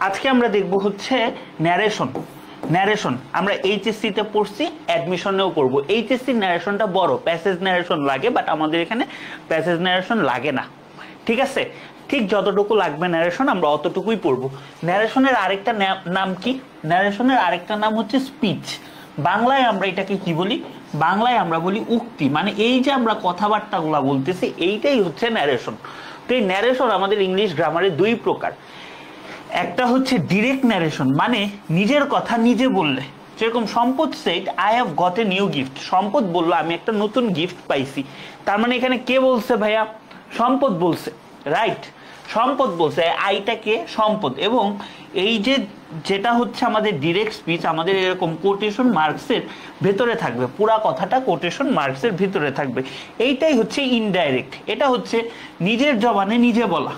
আজকে আমরা দেখব হচ্ছে ন্যারেশন। ন্যারেশন আমরা এইচএসসি তে পড়ছি, অ্যাডমিশনেও করব। এইচএসসি ন্যারেশনটা বড়, প্যাসেজ ন্যারেশন লাগে, বাট আমাদের এখানে প্যাসেজ ন্যারেশন লাগে না, ঠিক আছে? ঠিক যতটুকু লাগবে ন্যারেশন আমরা অতটুকুই পড়বো। ন্যারেশনের আরেকটা নাম কি? ন্যারেশনের আরেকটা নাম হচ্ছে স্পিচ। বাংলায় আমরা এটাকে কি বলি? বাংলায় আমরা বলি উক্তি। মানে এই যে আমরা কথাবার্তাগুলো বলতেছি এইটাই হচ্ছে ন্যারেশন। তো এই ন্যারেশন আমাদের ইংলিশ গ্রামারে দুই প্রকার। একটা হচ্ছে ডিরেক্ট ন্যারেশন, মানে নিজের কথা নিজে বললে, যেরকম সম্পদ said I have got a new gift. সম্পদ বললো আমি একটা নতুন গিফট পাইছি। তার মানে এখানে কে বলছে ভাইয়া? সম্পদ বলছে, রাইট? সম্পদ বলছে, আইটাকে সম্পদ। এবং এই যে যেটা হচ্ছে আমাদের ডিরেক্ট স্পিচ, আমাদের এরকম কোটেশন মার্কসের ভেতরে থাকবে, পুরা কথাটা কোটেশন মার্কসের ভিতরে থাকবে। এইটাই হচ্ছে ইনডাইরেক্ট। এটা হচ্ছে নিজের জবানে নিজে বলা,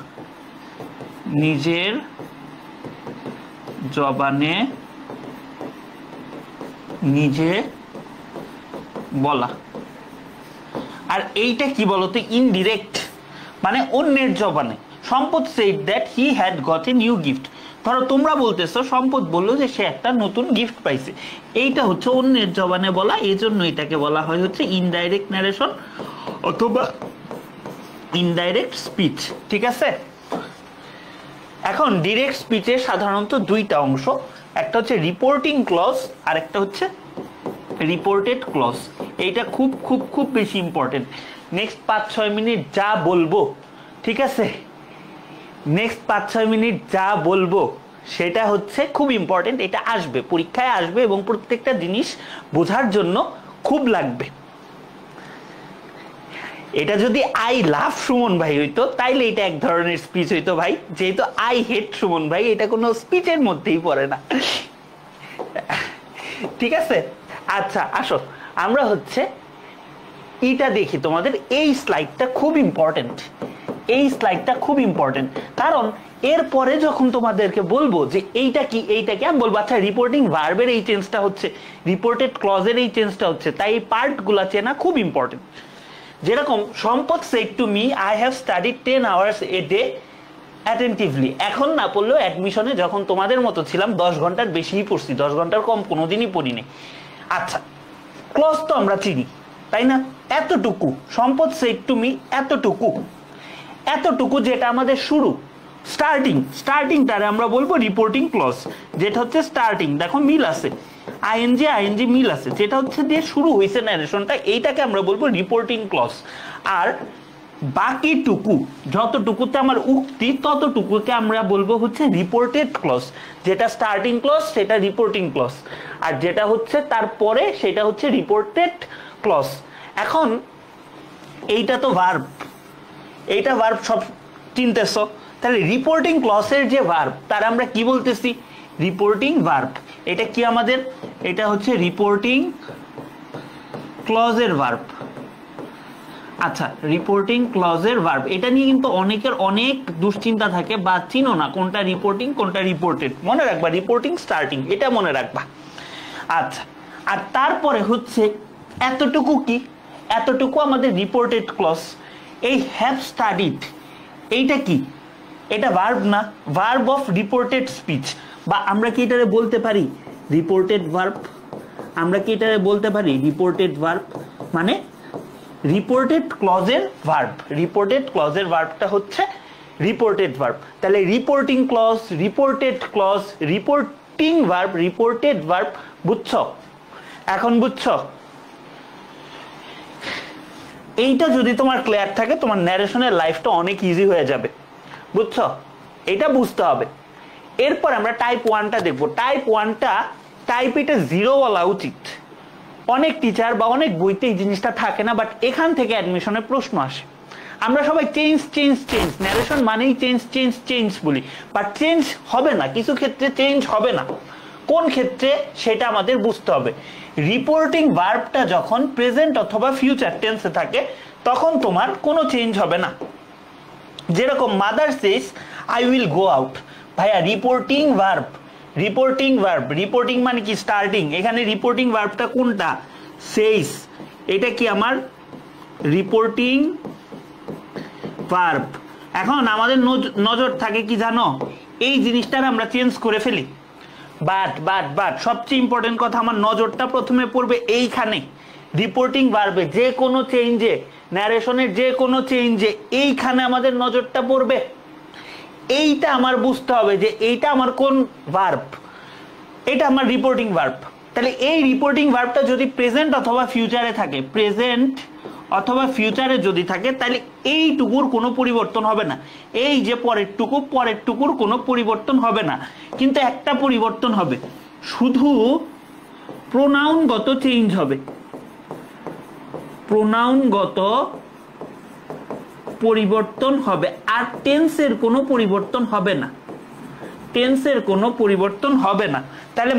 নিজের জবানে নিজে বলা। আর এইটা কি বলতো? ইনডিরেক্ট, মানে অন্যের জবানে। সম্পদ shed that he had got a new gift. ধরো তোমরা বলতেছো সম্পদ বললো যে সে একটা নতুন গিফট পাইছে, এইটা হচ্ছে অন্যের জবানে বলা, এই জন্য এটাকে বলা হয় হচ্ছে ইনডাইরেক্ট ন্যারেশন অথবা ইনডাইরেক্ট স্পিচ, ঠিক আছে? এখন ডিরেক্ট স্পিচে সাধারণত দুইটা অংশ, একটা হচ্ছে রিপোর্টিং ক্লজ আর একটা হচ্ছে রিপোর্টেড ক্লজ। এইটা খুব খুব খুব বেশি ইম্পর্টেন্ট। নেক্সট 5-6 মিনিট যা বলবো, ঠিক আছে, নেক্সট 5-6 মিনিট যা বলবো সেটা হচ্ছে খুব ইম্পর্টেন্ট। এটা আসবে, পরীক্ষায় আসবে এবং প্রত্যেকটা জিনিস বোঝার জন্য খুব লাগবে। এটা যদি আই লাভ সুমন ভাই হইতো তাইলে এটা এক ধরনের স্পিচ হইতো ভাই, যেহেতু আই হেট সুমন ভাই, এটা কোনো স্পিচের মধ্যেই পড়ে না, ঠিক আছে? আচ্ছা আসো আমরা হচ্ছে এটা দেখি। তোমাদের এই স্লাইডটা খুব ইম্পর্টেন্ট, এই স্লাইডটা খুব ইম্পর্টেন্ট, কারণ এরপরে যখন তোমাদেরকে বলবো যে এইটা কি এইটা কি, আমি বলবো আচ্ছা রিপোর্টিং ভার্বের এই চেঞ্জটা হচ্ছে, রিপোর্টেড ক্লজের এই চেঞ্জটা হচ্ছে, তাই এই পার্টগুলো চেনা খুব ইম্পর্টেন্ট। যেরকম সম্পদ shed to me I have studied 10 hours a day attentively. এখন না পড়লেও অ্যাডমিশনে যখন তোমাদের মতো ছিলাম 10 ঘন্টার বেশিই পড়ছি, 10 ঘন্টার কম কোনোদিনই পড়িনি। আচ্ছা ক্লজ তো আমরা চিনি, তাই না? এতটুকু সম্পদ সেড টু মি, এতটুকু, এতটুকু যেটা আমাদের শুরু, স্টার্টিংটারে আমরা বলবো রিপোর্টিং ক্লজ, যেটা হচ্ছে স্টার্টিং। দেখো মিল আছে, আইএনজি মিল আছে, যেটা হচ্ছে দিয়ে শুরু হয়েছে ন্যারেশনটা, এইটাকে আমরা বলবো রিপোর্টিং ক্লজ। আর বাকিটুকু, যতটুকুতে আমার উক্তি ততটুকুকে আমরা বলবো হচ্ছে রিপোর্টেড ক্লজ। যেটা স্টার্টিং ক্লজ সেটা রিপোর্টিং ক্লজ, আর যেটা হচ্ছে তারপরে সেটা হচ্ছে রিপোর্টেড ক্লজ। এখন এইটা তো ভার্ব, এইটা ভার্ব সব চিনতেছো, তাহলে রিপোর্টিং ক্লজের যে ভার্ব তার আমরা কি বলতেছি? Reporting verb. এটা কি আমাদের? এটা হচ্ছে রিপোর্টিং ক্লজের ভার্ব। আচ্ছা রিপোর্টিং ক্লজের ভার্ব, এটা নিয়ে কিন্তু অনেকের অনেক দুশ্চিন্তা থাকে, বা চিনো না কোনটা রিপোর্টিং কোনটা রিপোর্টেড। মনে রাখবা রিপোর্টিং স্টার্টিং, এটা মনে রাখবা। আচ্ছা আর তারপরে হচ্ছে এতটুকু কি? এতটুকু আমাদের রিপোর্টেড ক্লজ। এই হ্যাভ স্টাডিড এইটা কি? এটা ভার্ব না? ভার্ব অফ রিপোর্টেড স্পিচ, বা আমরা কি এটারে বলতে পারি রিপোর্টেড ভার্ব? আমরা কি এটারে বলতে পারি রিপোর্টেড ভার্ব? মানে রিপোর্টেড ক্লজের ভার্ব, রিপোর্টেড ক্লজের ভার্বটা হচ্ছে রিপোর্টেড ভার্ব। তাহলে reporting clause, reported clause, reporting verb, reported verb, বুঝছো? এখন বুঝছো? এইটা যদি তোমার ক্লিয়ার থাকে তোমার ন্যারেশনের লাইফটা অনেক ইজি হয়ে যাবে, বুঝছো? এটা বুঝতে হবে। এরপর আমরা টাইপ 1টা দেখবো। টাইপ 1টা টাইপ এটা 0 বলা উচিত। অনেক টিচার বা অনেক বইতে এই জিনিসটা থাকে না, বাট এখান থেকে অ্যাডমিশনের প্রশ্ন আসে। আমরা সবাই চেঞ্জ চেঞ্জ চেঞ্জ, ন্যারেশন মানেই চেঞ্জ চেঞ্জ চেঞ্জ বলি, বাট চেঞ্জ হবে না, কিছু ক্ষেত্রে চেঞ্জ হবে না। কোন ক্ষেত্রে সেটা আমাদের বুঝতে হবে। রিপোর্টিং ভার্বটা যখন প্রেজেন্ট অথবা ফিউচার টেন্সে থাকে তখন তোমার কোনো চেঞ্জ হবে না। যেরকম mother says I will go out, ভাইয়া reporting verb, reporting verb, reporting মানে কি? স্টার্টিং। এখানে রিপোর্টিং ভার্বটা কোনটা? সেজ। এটা কি আমার রিপোর্টিং ভার্ব। এখন আমাদের নজর থাকে কি জানো? এই জিনিসটার আমরা চেঞ্জ করে ফেলি। বাট সবচেয়ে ইম্পর্টেন্ট কথা, আমার নজরটা প্রথমে পড়বে এইখানে, রিপোর্টিং ভার্বে যে কোনো চেঞ্জে, ন্যারেশনের যে কোনো চেঞ্জে এইখানে আমাদের নজরটা পড়বে। এইটা আমার বুঝতে হবে যে এইটা আমার কোন ভার্ব, এটা আমার রিপোর্টিং ভার্ব। তাহলে এই রিপোর্টিং ভার্বটা যদি প্রেজেন্ট অথবা ফিউচারে থাকে, প্রেজেন্ট অথবা ফিউচারে যদি থাকে, তাহলে এইটুকুর কোনো পরিবর্তন হবে না। এই যে পরের টুকুর কোনো পরিবর্তন হবে না, কিন্তু একটা পরিবর্তন হবে, শুধু প্রোনাউনগত চেঞ্জ হবে, প্রোনাউনগত পরিবর্তন হবে, আর টেন্সের কোনো পরিবর্তন হবে না, টেন্সের কোনো পরিবর্তন হবে না। তাহলে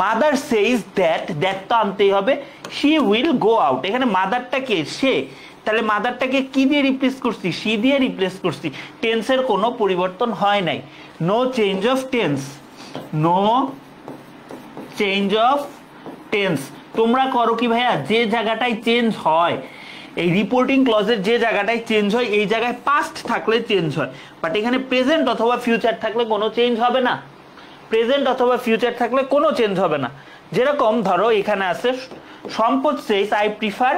মাদার সেইজ দ্যাট, দ্যাট তো আনতেই হবে, শি উইল গো আউট, এখানে মাদারটা কে? সে। তাহলে মাদারটাকে কি দিয়ে রিপ্লেস করছি? শি দিয়ে রিপ্লেস করছি। টেন্সের কোনো পরিবর্তন হয় নাই, no change of tense, no change of tense. তোমরা করো কি ভাইয়া, যে জায়গাটায় চেঞ্জ হয়, এই রিপোর্টিং ক্লজের যে জায়গাটায় চেঞ্জ হয়, এই জায়গায় পাস্ট থাকলে চেঞ্জ হয়, বাট এখানে প্রেজেন্ট অথবা ফিউচার থাকলে কোনো চেঞ্জ হবে না, প্রেজেন্ট অথবা ফিউচার থাকলে কোনো চেঞ্জ হবে না। যেরকম ধরো এখানে আছে Sampad says I prefer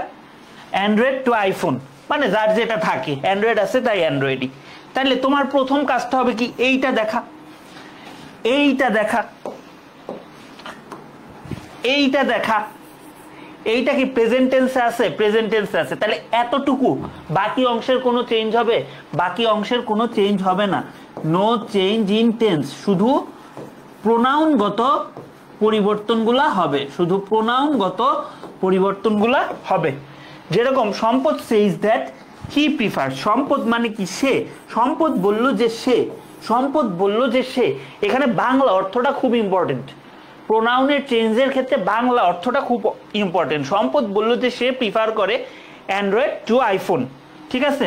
Android to iPhone, মানে যার যেটা থাকে, অ্যান্ড্রয়েড আছে তাই অ্যান্ড্রয়েডই। তাহলে তোমার প্রথম কাজটা হবে কি, এইটা দেখা, এইটা দেখা, এইটা দেখা, এইটা কি প্রেজেন্ট টেন্সে আছে? প্রেজেন্ট টেন্সে আছে। তাহলে এতটুকু, বাকি অংশের কোনো চেঞ্জ হবে? বাকি অংশের কোনো চেঞ্জ হবে না, নো চেঞ্জ ইন টেন্স, শুধু প্রোনাউনগত পরিবর্তনগুলা হবে, শুধু প্রোনাউনগত পরিবর্তনগুলা হবে। যেরকম সম্পদ সেইজ দ্যাট হি প্রিফার, সম্পদ মানে কি? সে। সম্পদ বলল যে সে, সম্পদ বলল যে সে, এখানে বাংলা অর্থটা খুব ইম্পর্টেন্ট, প্রোনাউনের চেঞ্জের ক্ষেত্রে বাংলা অর্থটা খুব ইম্পর্টেন্ট। সম্পদ বলল যে সে প্রিফার করে অ্যান্ড্রয়েড টু আইফোন, ঠিক আছে?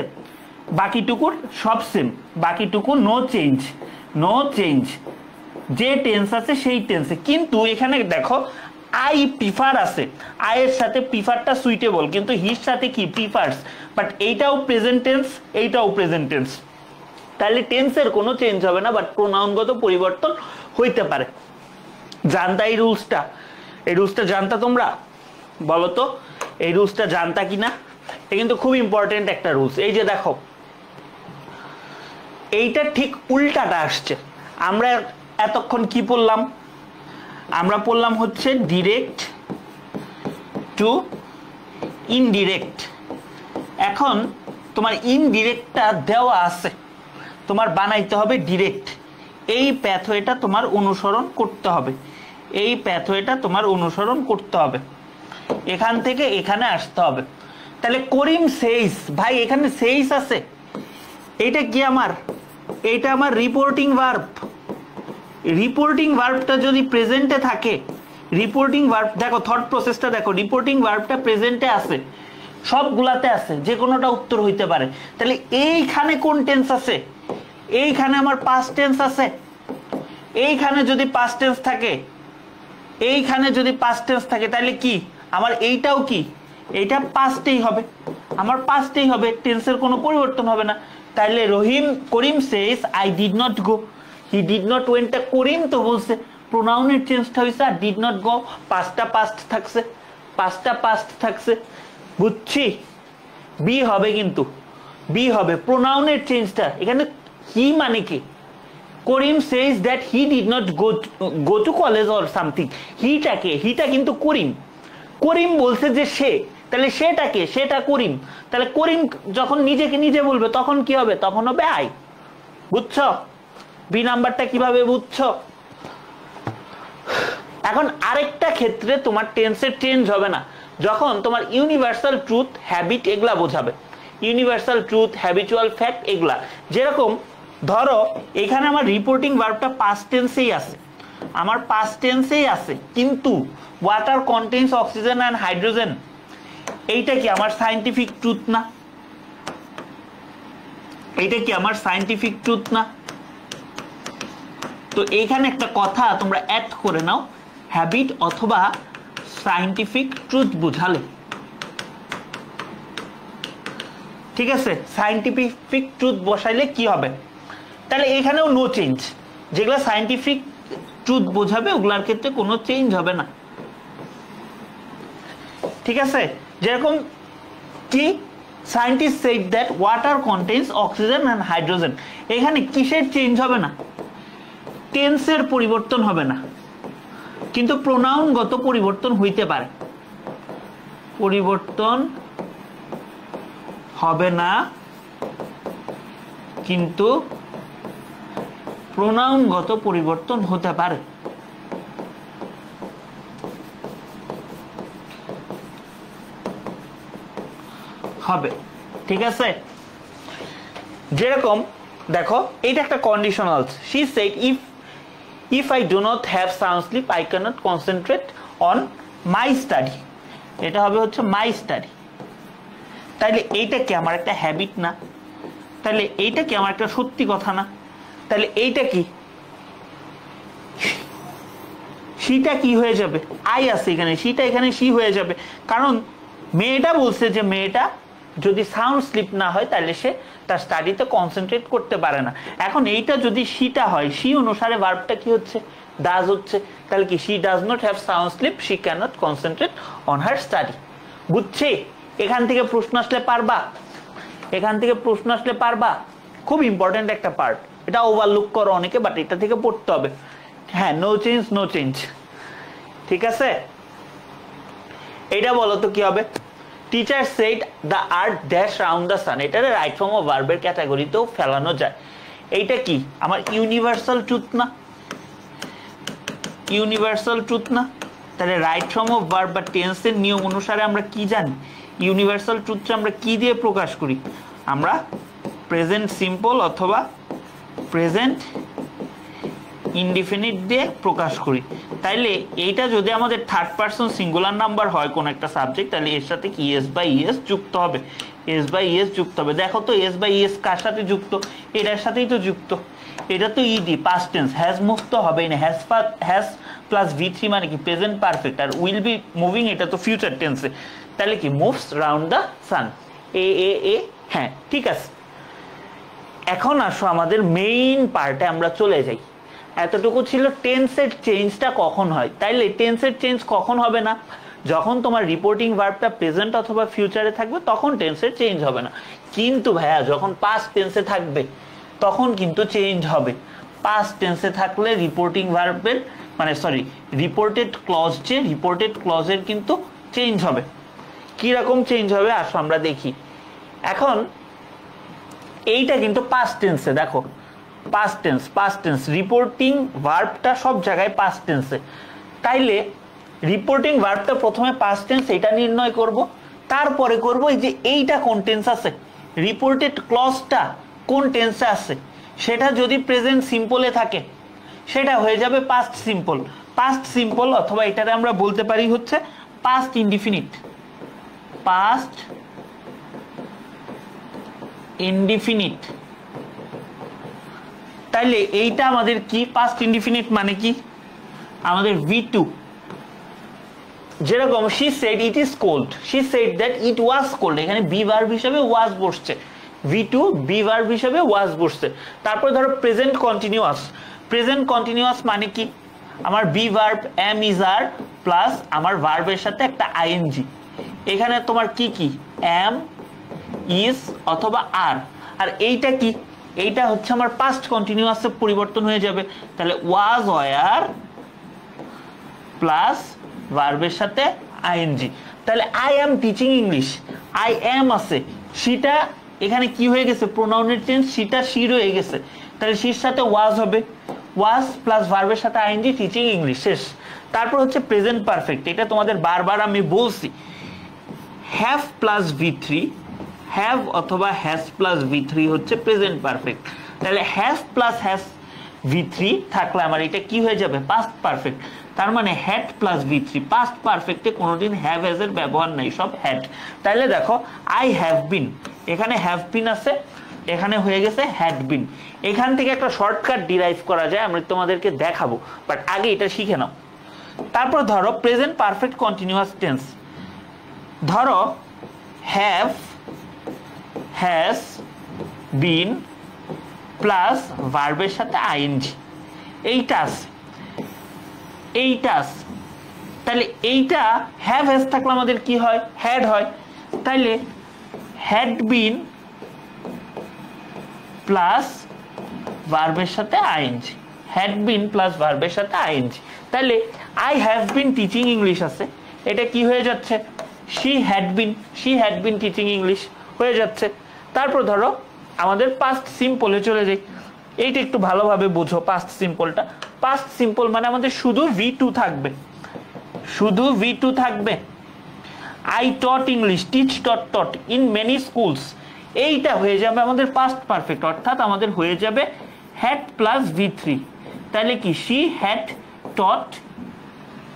বাকিটুকুর সব সেম, বাকিটুকু নো চেঞ্জ, নো চেঞ্জ, যে টেন্স আছে সেই টেন্সে। কিন্তু এখানে দেখো আই প্রিফার আছে, আয়ের সাথে প্রিফারটা সুইটেবল, কিন্তু হির সাথে কি? প্রিফারস, বাট এইটাও প্রেজেন্ট টেন্স, এইটাও প্রেজেন্ট টেন্স। তাহলে টেন্সের কোনো চেঞ্জ হবে না, বাট প্রোনাউনগত পরিবর্তন হইতে পারে। জানতা এই রুলসটা? এই রুলসটা জানতা তোমরা? বলো তো এই রুলসটা জানতা কিনা? এটা কিন্তু খুব ইম্পর্টেন্ট একটা রুলস। এই যে দেখো, এইটা ঠিক উল্টাটা আসছে। আমরা এতক্ষণ কি পড়লাম? আমরা পড়লাম হচ্ছে ডিরেক্ট টু ইনডিরেক্ট। এখন তোমার ইনডিরেক্টটা দেওয়া আছে, তোমার বানাইতে হবে ডিরেক্ট। এই প্যাথওয়েটা তোমার অনুসরণ করতে হবে, এই প্যাথওয়েটা তোমার অনুসরণ করতে হবে, এখান থেকে এখানে আসতে হবে। তাহলে করিম সেইস, ভাই এখানে সেইস আছে, এইটা কি আমার? এইটা আমার রিপোর্টিং ভার্ব। রিপোর্টিং ভার্বটা যদি প্রেজেন্টে থাকে, রিপোর্টিং ভার্ব দেখো, থট প্রসেসটা দেখো, রিপোর্টিং ভার্বটা প্রেজেন্টে আছে, সবগুলাতে আছে, যে কোনোটা উত্তর হইতে পারে। তাহলে এইখানে কোন টেন্স আছে? এইখানে আমার পাস্ট টেন্স আছে। এইখানে যদি পাস্ট টেন্স থাকে, এইখানে যদি পাস্ট টেন্স থাকে, তাহলে কি আমার এইটাও কি? এইটা পাস্টেই হবে, আমার পাস্টেই হবে, টেন্সের কোনো পরিবর্তন হবে না। তাহলে Karim says I did not go, he did not ওয়েন্টটা করিম তো বলছে, প্রোনাউনের চেঞ্জটা হয়েছে, আর ডিড নট গো পাস্টটা পাস্ট থাকছে, পাস্টটা পাস্ট থাকছে, বুঝছি? বি হবে, কিন্তু বি হবে প্রোনাউনের চেঞ্জটা। এখানে হি মানে কি? Karim says that he did not go to college or something. হিটাকে, হিটা কিন্তু করিম, করিম বলছে যে সে, তাহলে সেটাকে, সেটা করিম। তাহলে করিম যখন নিজেকে নিজে বলবে তখন কি হবে? তখন হবে আই। বুঝছো বি নাম্বারটা কিভাবে? বুঝছো? এখন আরেকটা ক্ষেত্রে তোমার টেন্সের চেঞ্জ হবে না, যখন তোমার ইউনিভার্সাল ট্রুথ, হ্যাবিট এগুলা বোঝাবে। ইউনিভার্সাল ট্রুথ, হ্যাবিচুয়াল ফ্যাক্ট এগুলা। যেরকম ধরো এখানে আমার রিপোর্টিং ভার্বটা পাস্ট টেন্সেই আছে, আমার পাস্ট টেন্সেই আছে, কিন্তু water contains oxygen and hydrogen, এইটা কি আমার সায়েন্টিফিক ট্রুথ না? এইটা কি আমার সায়েন্টিফিক ট্রুথ না? তো এইখানে একটা কথা তোমরা অ্যাড করে নাও, হ্যাবিট অথবা সায়েন্টিফিক ট্রুথ বুঝালে, ঠিক আছে? সায়েন্টিফিক ট্রুথ বসাইলে কি হবে? তাহলে এখানেও নো চেঞ্জ, যেগুলো সায়েন্টিফিক ট্রুথ বোঝাবে ওগুলোর ক্ষেত্রে কোনো চেঞ্জ হবে না, ঠিক আছে? যেরকম কি scientist said that water contains oxygen and hydrogen, এখানে কিসের চেঞ্জ হবে না? টেন্সের পরিবর্তন হবে না, কিন্তু প্রোনাউনগত পরিবর্তন হইতে পারে, পরিবর্তন হবে না কিন্তু প্রোনাউনগত পরিবর্তন হতে পারে। হবে, ঠিক আছে? যেরকম দেখো এটা একটা conditional, she said if I do not have sound sleep I cannot concentrate on my study, এটা হবে হচ্ছে my study। তাহলে এইটা কি আমার একটা হ্যাবিট না? তাহলে এইটা কি আমার একটা সত্যি কথা না? তাহলে এইটা কি, সেটা কি হয়ে যাবে? আই আছে এখানে, সেটা এখানে সি হয়ে যাবে, কারণ মেয়েটা বলছে যে মেয়েটা যদি সাউন্ড স্লিপ না হয় তাহলে সে তার স্টাডিতে কনসেন্ট্রেট করতে পারে না। এখন এইটা যদি সিটা হয়, সি অনুসারে ভার্বটা কি হচ্ছে? ডাজ হচ্ছে। তাহলে কি she does not have sound sleep, she can not concentrate on her study. বুঝছে? এখান থেকে প্রশ্ন আসলে পারবা, এখান থেকে প্রশ্ন আসলে পারবা, খুব ইম্পর্টেন্ট একটা পার্ট, এটা ওভারলুক করো অনেকে, বাট এটা থেকে পড়তে হবে। হ্যাঁ, নো চেঞ্জ নো চেঞ্জ, ঠিক আছে? এটা বলো তো কি হবে? Teacher said the earth dash round the সান, এটা রাইট ফর্ম অফ ভার্বের ক্যাটাগরিতেও ফেলানো যায়। এইটা কি আমার ইউনিভার্সাল ট্রুথ না? ইউনিভার্সাল ট্রুথ না? তাহলে রাইট ফর্ম অফ ভার্ব বা টেন্সের নিয়ম অনুসারে আমরা কি জানি? ইউনিভার্সাল ট্রুথটা আমরা কি দিয়ে প্রকাশ করি? আমরা প্রেজেন্ট সিম্পল অথবা প্রেজেন্ট ইনডিফিনিট দিয়ে প্রকাশ করি। তাইলে এইটা যদি আমাদের থার্ড পারসন সিঙ্গুলার নাম্বার হয় কোন একটা সাবজেক্ট, তাহলে এর সাথে কি এস বাই ইএস যুক্ত হবে, এস বাই ইএস যুক্ত হবে। দেখো তো এস বাই ইএস কার সাথে যুক্ত? এটার সাথেই তো যুক্ত। এটা তো ED past tense, has move তো হবেই না, হ্যাজ প্লাস ভি3 মানে কি প্রেজেন্ট পারফেক্ট, আর উইল বি মুভিং এটা তো ফিউচার টেন্সে। তাহলে কি মুভস রাউন্ড দ্য সান, এ এ এ। হ্যাঁ, ঠিক আছে। এখন আসো আমাদের মেইন পার্টে আমরা চলে যাই। এতটুকু ছিল টেন্সের চেঞ্জটা কখন হয়। তাইলে টেন্সের চেঞ্জ কখন হবে না? যখন তোমার রিপোর্টিং ভার্বটা প্রেজেন্ট অথবা ফিউচারে থাকবে তখন টেন্সের চেঞ্জ হবে না। কিন্তু ভাইয়া যখন পাস্ট টেন্সে থাকবে তখন কিন্তু চেঞ্জ হবে। পাস্ট টেন্সে থাকলে রিপোর্টিং ভার্বের মানে সরি রিপোর্টেড ক্লজ, যে রিপোর্টেড ক্লজের কিন্তু চেঞ্জ হবে। কি রকম চেঞ্জ হবে আসো আমরা দেখি। এখন এইটা কিন্তু পাস্ট টেন্সে, দেখো past tense, past tense reporting ভার্বটা সব জায়গায় পাস্ট টেন্সে। তাইলে রিপোর্টিং ভার্বটা প্রথমে পাস্ট টেন্স এটা নির্ণয় করব, তারপরে করব এই যে এইটা কোন টেন্স আছে, রিপোর্টেড ক্লজটা কোন টেন্সে আছে। সেটা যদি প্রেজেন্ট সিম্পলে থাকে সেটা হয়ে যাবে পাস্ট সিম্পল, পাস্ট সিম্পল অথবা এটারে আমরা বলতে পারি হচ্ছে পাস্ট ইনডিফিনিট, পাস্ট ইনডিফিনিট। তাইলে এইটা আমাদের কি পাস্ট ইনডিফিনিট মানে কি? আমাদের V2, যেরকম she said it is cold, she said that it was cold, এখানে বি ভার্ব হিসেবে was বসছে, V2 বি ভার্ব হিসেবে was বসছে। তারপর ধরো প্রেজেন্ট কন্টিনিউয়াস, প্রেজেন্ট কন্টিনিউয়াস মানে কি? আমার be verb am is are plus আমার ভার্বের সাথে একটা আইএনজি। এখানে তোমার কি কি am is অথবা are, আর এইটা কি? এইটা হচ্ছে আমার পাস্ট কন্টিনিউয়াসে পরিবর্তন হয়ে যাবে। তাহলে ওয়াজ ওয়ার প্লাস ভার্বের সাথে আইএনজি। তাহলে I am teaching English, I am আছে, সেটা এখানে কি হয়ে গেছে? প্রোনাউনের চেঞ্জ, সেটা সি রয়ে গেছে। তাহলে সির সাথে ওয়াজ হবে, ওয়াজ প্লাস ভার্বের সাথে আইএনজি, টিচিং ইংলিশ, শেষ। তারপর হচ্ছে প্রেজেন্ট পারফেক্ট, এটা তোমাদের বারবার আমি বলছি, হ্যাভ প্লাস V3, হ্যাভ অথবা হ্যাজ প্লাস V3 হচ্ছে প্রেজেন্ট পারফেক্ট। তাহলে হ্যাভ প্লাস হ্যাজ V3 থাকলে আমার এটা কি হয়ে যাবে? Past perfect. তার মানে হ্যাড প্লাস V3, পাস্ট পারফেক্টে কোনোদিন হ্যাভ হ্যাজ এর ব্যবহার নাই, সব হ্যাড। তাহলে দেখো আই হ্যাভ বিন, এখানে হ্যাভ বিন আছে, এখানে হয়ে গেছে হ্যাড বিন। এখান থেকে একটা শর্টকাট ডিরাইভ করা যায়, আমি তোমাদেরকে দেখাবো, বাট আগে এটা শিখে নাও। তারপর ধরো প্রেজেন্ট পারফেক্ট কন্টিনিউয়াস টেন্স, ধরো হ্যাভ হ্যাজ বিন প্লাস ভার্বের সাথে আইএনজি, এইটা আছে, এইটা আছে, তাহলে এইটা হ্যাভ হ্যাজ থাকলে আমাদের কি হয়, হ্যাড হয়। তাইলে হ্যাড বিন প্লাস ভার্বের সাথে আইএনজি, হ্যাড বিন প্লাস ভার্বের সাথে আইএনজি। তাহলে I have been teaching English আছে, এটা কি হয়ে যাচ্ছে, she had been teaching English হয়ে যাচ্ছে। তারপর ধরো আমাদের পাস্ট সিম্পলে চলে যাই, এইটা একটু ভালোভাবে বুঝো। পাস্ট সিম্পলটা, পাস্ট সিম্পল মানে আমাদের শুধু V2 থাকবে, শুধু V2 থাকবে। I taught English, teach taught in many schools, এইটা হয়ে যাবে আমাদের পাস্ট পারফেক্ট, অর্থাৎ আমাদের হয়ে যাবে হ্যাড প্লাস V3। তাহলে কি, she had taught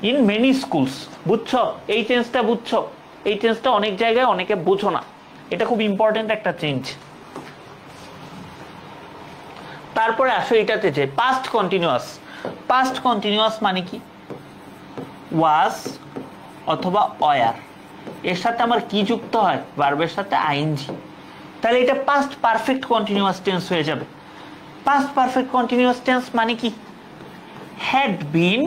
in many schools. বুঝছো এই চেঞ্জটা, বুঝছো এই চেঞ্জটা? অনেক জায়গায় অনেকে বুঝো না, এটা খুব ইম্পর্টেন্ট একটা চেঞ্জ। তারপরে আসো এটাতে যে পাস্ট কন্টিনিউয়াস। পাস্ট কন্টিনিউয়াস মানে কি, ওয়াজ অথবা ওয়ার, এর সাথে আমার কি যুক্ত হয়, ভার্বের সাথে আইএনজি। তাহলে এটা পাস্ট পারফেক্ট কন্টিনিউয়াস টেন্স হয়ে যাবে। পাস্ট পারফেক্ট কন্টিনিউয়াস টেন্স মানে কি, had been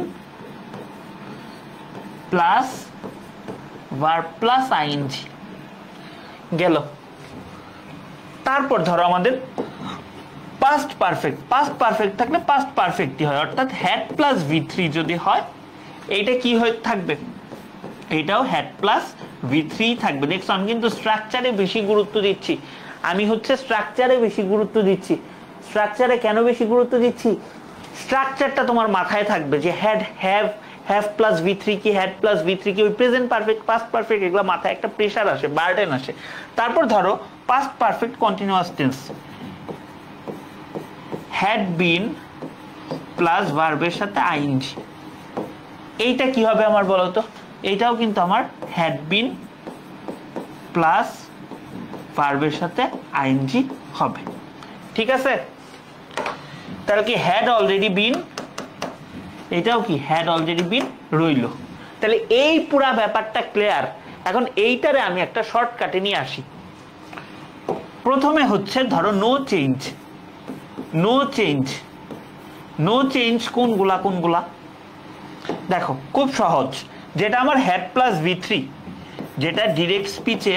plus verb plus ING গেল। তারপর ধরো আমাদের পাস্ট পারফেক্ট, পাস্ট পারফেক্ট থাকলে পাস্ট পারফেক্টই হয়, অর্থাৎ হ্যাড প্লাস V3 যদি হয়, এইটা কি হয়ে থাকবে, এটাও হ্যাড প্লাস V3 থাকবে। দেখছো আমি কিন্তু স্ট্রাকচারে বেশি গুরুত্ব দিচ্ছি, আমি হচ্ছে স্ট্রাকচারে বেশি গুরুত্ব দিচ্ছি। স্ট্রাকচারে কেন বেশি গুরুত্ব দিচ্ছি, স্ট্রাকচারটা তোমার মাথায় থাকবে যে হ্যাড, হ্যাভ প্লাস V3 কি, হ্যাড প্লাস V3 কি, ওই প্রেজেন্ট পারফেক্ট, পাস্ট পারফেক্ট, এগুলো মাথায় একটা প্রেশার আসে, বার্ডেন আসে। তারপর ধরো past perfect continuous tense, had been plus ভার্বের সাথে আইএনজি, এইটা কি হবে আমার বলো তো, এইটাও কিন্তু আমার হ্যাড বিন প্লাস ভার্বের সাথে আইএনজি হবে। ঠিক আছে, তাহলে কি হ্যাড অলরেডি বিন, এটাও কি হ্যাড অলরেডি বিন রইল। তাহলে এই পুরা ব্যাপারটা ক্লিয়ার। এখন এইটারে আমি একটা শর্টকাটে নিয়ে আসি। প্রথমে হচ্ছে ধরো no change, no change, no change কোনগুলা কোনগুলা, দেখো খুব সহজ, যেটা আমার হ্যাড প্লাস V3, যেটা ডিরেক্ট স্পিচে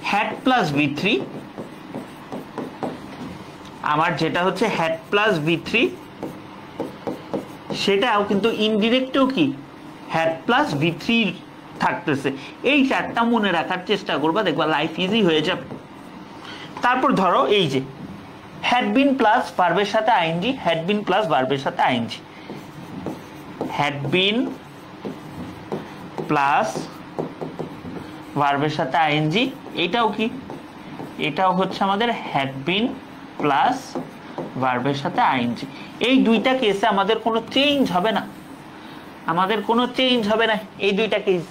হ্যাড প্লাস V3, আমার যেটা হচ্ছে হ্যাড প্লাস V3, সেটাও কিন্তু ইনডিরেক্টেও কি হ্যাড প্লাস V3 থাকতেছে। এই চারটা মনে রাখার চেষ্টা করবা, দেখবা লাইফ ইজি হয়ে যাবে। তারপর ধরো এই যে হ্যাড বিন প্লাস ভার্বের সাথে আইএনজি, হ্যাড বিন প্লাস ভার্বের সাথে আইএনজি, হ্যাড বিন প্লাস ভার্বের সাথে আইএনজি, এটাও কি, এটাও হচ্ছে আমাদের হ্যাড বিন প্লাস ভার্বের সাথে আইএনজি। এই দুইটা কেসে আমাদের কোনো চেঞ্জ হবে না, আমাদের কোনো চেঞ্জ হবে না এই দুইটা কেস।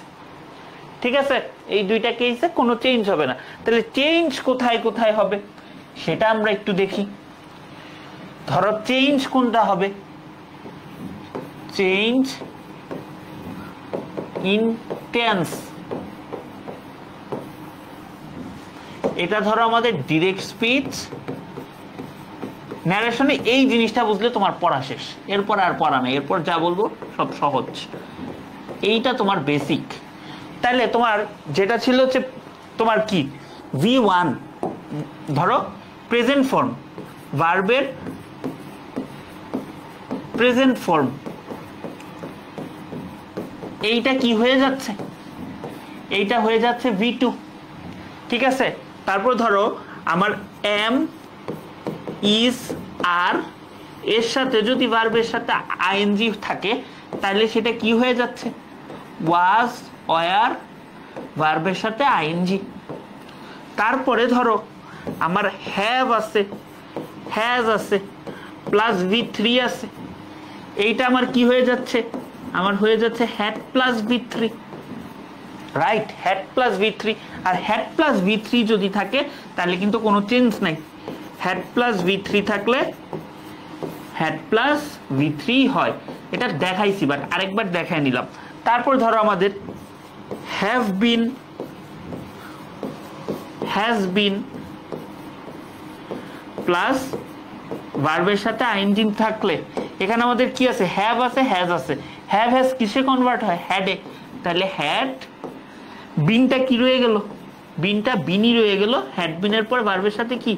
ঠিক আছে, এই দুইটা কেসে কোনো চেঞ্জ হবে না। তাহলে চেঞ্জ কোথায় কোথায় হবে সেটা আমরা একটু দেখি। ধরো চেঞ্জ কোনটা হবে, চেঞ্জ ইন টেন্স, এটা ধরো আমাদের ডিরেক্ট স্পিচ ন্যারেশনে, এই জিনিসটা বুঝলে তোমার পড়া শেষ, এরপর আর পড়া নেই, এরপর যা বলবো সব সহজ, এইটা তোমার বেসিক। তাহলে তোমার যেটা ছিল হচ্ছে তোমার কি V1, ধরো প্রেজেন্ট ফর্ম, ভার্বের প্রেজেন্ট ফর্ম, এইটা কি হয়ে যাচ্ছে, এইটা হয়ে যাচ্ছে V2। ঠিক আছে, তারপর ধরো আমার এম, ইজ, আর, এর সাথে যদি ভার্বের সাথে আইএনজি থাকে তাহলে সেটা কি হয়ে যাচ্ছে, ওয়াজ, ওয়ার, ভার্বের সাথে আইএনজি। তারপরে ধরো আমার হ্যাভ আছে, হ্যাজ আছে, প্লাস V3 আছে, এইটা আমার কি হয়ে যাচ্ছে, আমার হয়ে যাচ্ছে had plus V3, right, had plus V3। আর হ্যাড প্লাস V3 যদি থাকে তাহলে কিন্তু কোনো চেঞ্জ নাই, হ্যাড প্লাস V3 থাকলে হ্যাড প্লাস V3 হয়, এটা দেখাইছি বাট আরেকবার দেখাই নিলাম। তারপর ধরো আমাদের have been, has been, plus ভার্বের সাথে আইএনজি থাকলে এখানে আমাদের কি আছে, হ্যাভ আছে, হ্যাজ আছে। হ্যাভ হ্যাজ কিসে কনভার্ট হয়, হ্যাডে। তাহলে হ্যাড বিনটা কি রয়ে গেল, বিনটা বিনই রয়ে গেল। হ্যাড বিনের পর ভার্বের সাথে কি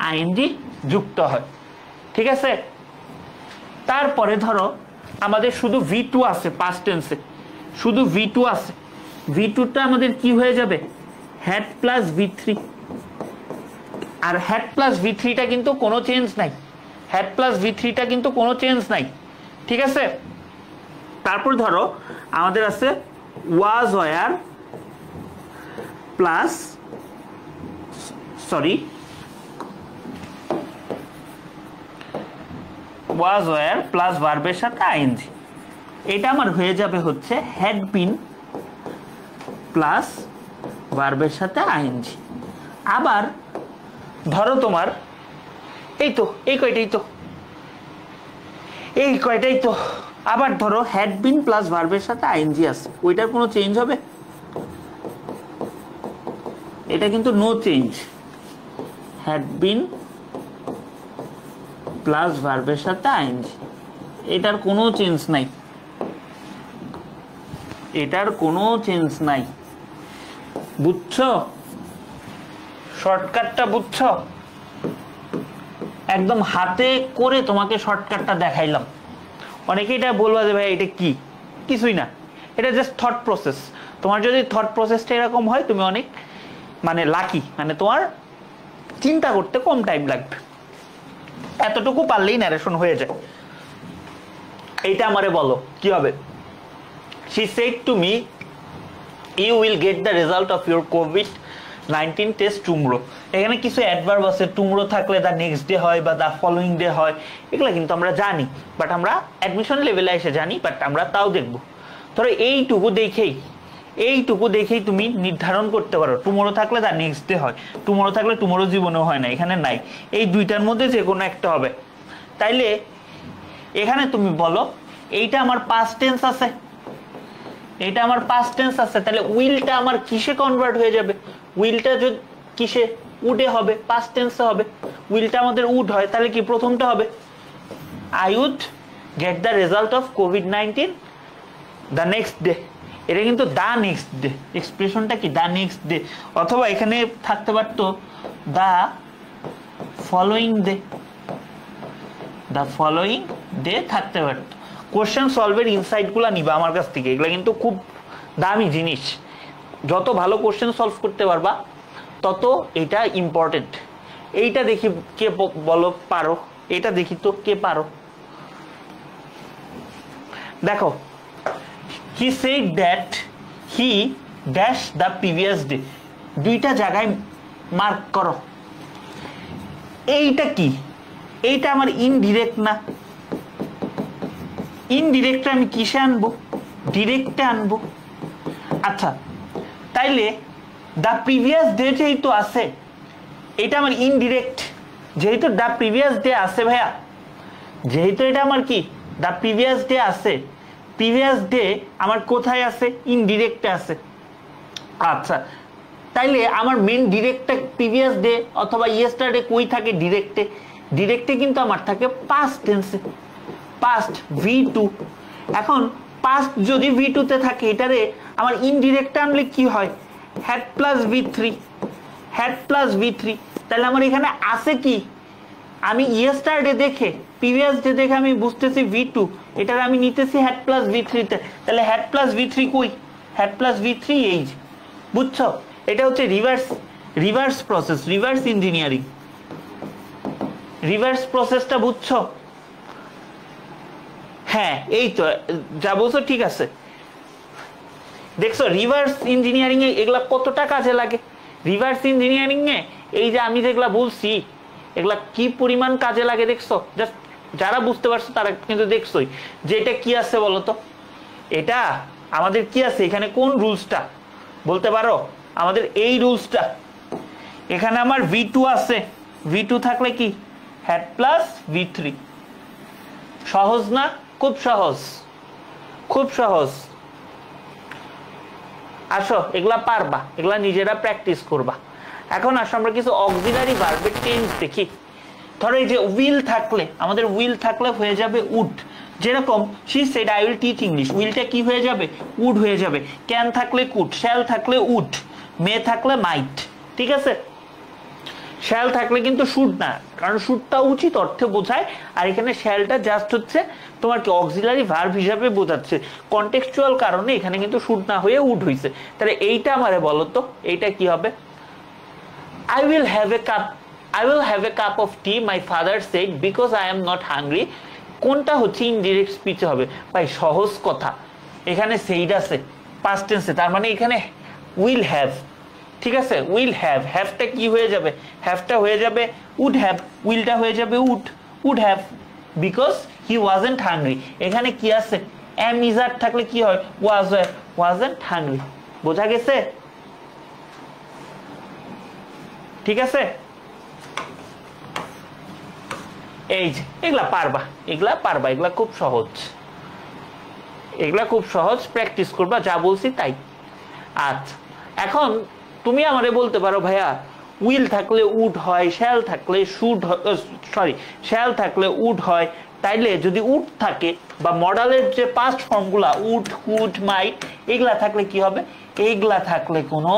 আইএনজি যুক্ত হয়। ঠিক আছে, তারপরে ধরো আমাদের শুধু V2 আছে পাস্ট টেন্সে, শুধু V2 আছে। V2টা আমাদের কি হয়ে যাবে, হ্যাড প্লাস V3। আর হ্যাড প্লাস V3টা কিন্তু কোনো চেঞ্জ নাই, হ্যাড প্লাস V3টা কিন্তু কোনো চেঞ্জ নাই। ঠিক আছে, তারপর ধরো আমাদের আছে ওয়াজ wire plus was wire plus ভার্বের সাথে আইএনজি। এটা আমার হয়ে যাবে হচ্ছে হ্যাড বিন প্লাস ভার্বের সাথে আইএনজি। আবার ধরো তোমার এই তো এই কয়টাই তো আবার ধরো হ্যাড বিন প্লাস ভার্বের সাথে আইএনজি আছে, ওইটার কোনো চেঞ্জ হবে, এটা কিন্তু no change. Had been plus ভার্বের সাথে আইএনজি, এটার কোনো চেঞ্জ নাই, এটার কোনো চেঞ্জ নাই। বুঝছো শর্টকাটটা, বুঝছো? একদম হাতে করে তোমাকে শর্টকাটটা দেখাইলাম। অনেকে এটা বলবা যে ভাই এটা কি, কিছুই না, এটা জাস্ট থট প্রসেস। তোমার যদি থট প্রসেসটা এরকম হয় তুমি অনেক মানে লাকি, মানে তোমার চিন্তা করতে কম টাইম লাগবে, এতটুকু পারলেই ন্যারেশন হয়ে যায়। এইটা আমারে বলো কি হবে। She said to me, you will get the result of your COVID-19 test tomorrow. এখানে কিছু অ্যাডভার্ব আছে, টুমরো থাকলে দা নেক্সট ডে হয় বা দা ফলোইং ডে হয়, এগুলো কিন্তু আমরা জানি, বাট আমরা অ্যাডমিশন লেভেলে এসে জানি, বাট আমরা তাও দেখবো। ধরো এইটুকু দেখেই তুমি নির্ধারণ করতে পারো টুমরো থাকলে দা নেক্সট ডে হয়, টুমরো থাকলে টুমরো জীবনেও হয় না, এখানে নাই, এই দুইটার মধ্যে যে কোনো একটা হবে। তাইলে এখানে তুমি বলো এইটা আমার পাস্ট টেন্স আছে, এটা আমার পাস্ট টেন্স আছে, তাহলে উইলটা আমার কিসে কনভার্ট হয়ে যাবে, উইলটা যদি কিসে, উডে হবে, পাস্ট টেন্সে হবে। উইলটা আমাদের উড হয়, তাহলে কি প্রথমটা হবে I would get the result of COVID-19 the next day. এটা কিন্তু দ্য নেক্সট ডে, এক্সপ্রেশনটা কি দ্য নেক্সট ডে, অথবা এখানে থাকতে পারতো the following day, the following day থাকতে পারতো। কোশ্চেন সলভের ইনসাইটগুলো নিবা আমার কাছ থেকে, এগুলো কিন্তু খুব দামি জিনিস। যত ভালো কোশ্চেন সলভ করতে পারবা তত এটা ইম্পর্টেন্ট। এইটা দেখি কে বলো পারো, এটা দেখি তো কে পারো। দেখো he said that he dash the previous day, দুইটা জায়গায় মার্ক করো। এইটা কি, এইটা আমার ইনডিরেক্ট না, ইনডিরেক্টটা আমি কিসে আনবো, ডিরেক্টে আনবো। আচ্ছা তাইলে দ্য প্রিভিয়াস ডে যেহেতু আছে, এটা আমার ইনডিরেক্ট, যেহেতু দ্য প্রিভিয়াস ডে আছে ভাইয়া, যেহেতু এটা আমার কি দ্য প্রিভিয়াস ডে আছে, প্রিভিয়াস ডে আমার কোথায় আছে, ইনডিরেক্টে আছে। আচ্ছা তাইলে আমার মেন ডিরেক্টটা প্রিভিয়াস ডে অথবা ইয়েস্টারডে কই থাকে, ডিরেক্টে। ডিরেক্টে কিন্তু আমার থাকে পাস্ট টেন্সে, পাস্ট V2। এখন পাস্ট যদি V2 তে থাকে, এটারে আমার ইনডিরেক্টে আনলে কি হয়, had plus V3, had plus V3। তাহলে আমার এখানে আছে কি, আমি ইয়েস্টারডে দেখে প্রিভিয়াস ডে দেখে আমি বুঝতেছি V2, এটার আমি নিতেছি হ্যাড প্লাস V3 তে। তাহলে হ্যাড প্লাস V3 কই, হ্যাড প্লাস V3 এই, বুঝছো? এটা হচ্ছে reverse process, reverse engineering, reverse প্রসেসটা বুঝছো? হ্যাঁ এই তো যা বলছো ঠিক আছে। দেখছো রিভার্স ইঞ্জিনিয়ারিং এ এগুলা কতটা কাজে লাগে। রিভার্স ইঞ্জিনিয়ারিং এ এই যে আমি যেগুলা বলছি এগুলা কি পরিমাণ কাজে লাগে দেখছো। জাস্ট যারা বুঝতে পারছো তারা কিন্তু দেখছোই যে এটা কি আছে বলতো। এটা আমাদের কি আছে এখানে, কোন রুলসটা বলতে পারো? আমাদের এই রুলসটা। এখানে আমার V2 আছে, V2 থাকলে কি হ্যাড প্লাস V3। সহজ না? খুব সহজ, খুব সহজ। আসো এগুলা পারবা, এগুলা নিজেরা প্র্যাকটিস করবা। এখন আসো আমরা কিছু অক্সিলারি ভার্বের টেন্স দেখি। ধরো এই যে উইল থাকলে, আমাদের উইল থাকলে হয়ে যাবে উড, যেরকম she said I will teach English, উইলটা কি হয়ে যাবে, উড হয়ে যাবে। ক্যান থাকলে কুড, শ্যাল থাকলে উড, মে থাকলে মাইট, ঠিক আছে। শ্যাল থাকলে কিন্তু শুড না, কারণ শুডটা উচিত অর্থে বোঝায়, আর এখানে শ্যালটা জাস্ট হচ্ছে তোমার কি অক্সিলারি ভার্ব হিসাবে বোঝাচ্ছে, কনটেক্সচুয়াল কারণে এখানে কিন্তু শুড না হয়ে উড হইছে। তাহলে এইটা আমারে বলো তো, এইটা কি হবে? I will have a cup of tea, my father said, because I am not hungry। কোনটা হচ্ছে ইনডিরেক্ট স্পিচে হবে ভাই? সহজ কথা, এখানে সেইড আছে পাস্ট টেন্সে, তার মানে এখানে উইল হ্যাভ, ঠিক আছে। উইল হ্যাভ, হ্যাভটা কি হয়ে যাবে? হ্যাভটা হয়ে যাবে উড হ্যাভ, উইলটা হয়ে যাবে would have, because he wasn't hungry. এখানে কি আছে? এম ইজার থাকলে কি হয়? ওয়াজ হয়, ওয়াজন্ট হাংরি। বোঝা গেছে? ঠিক আছে। এই যে এগুলা পারবা, এগুলা খুব সহজ, প্র্যাকটিস করবা, যা বলছি তাই। আচ্ছা, এখন তুমি আমারে বলতে পারো ভাইয়া উইল থাকলে উড হয়, শ্যাল থাকলে শ্যাল থাকলে উড হয়, তাইলে যদি উড থাকে বা মডালের যে পাস্ট ফর্মগুলা উড, কুড, মাইট, এগুলা থাকলে কি হবে? এইগুলা থাকলে কোনো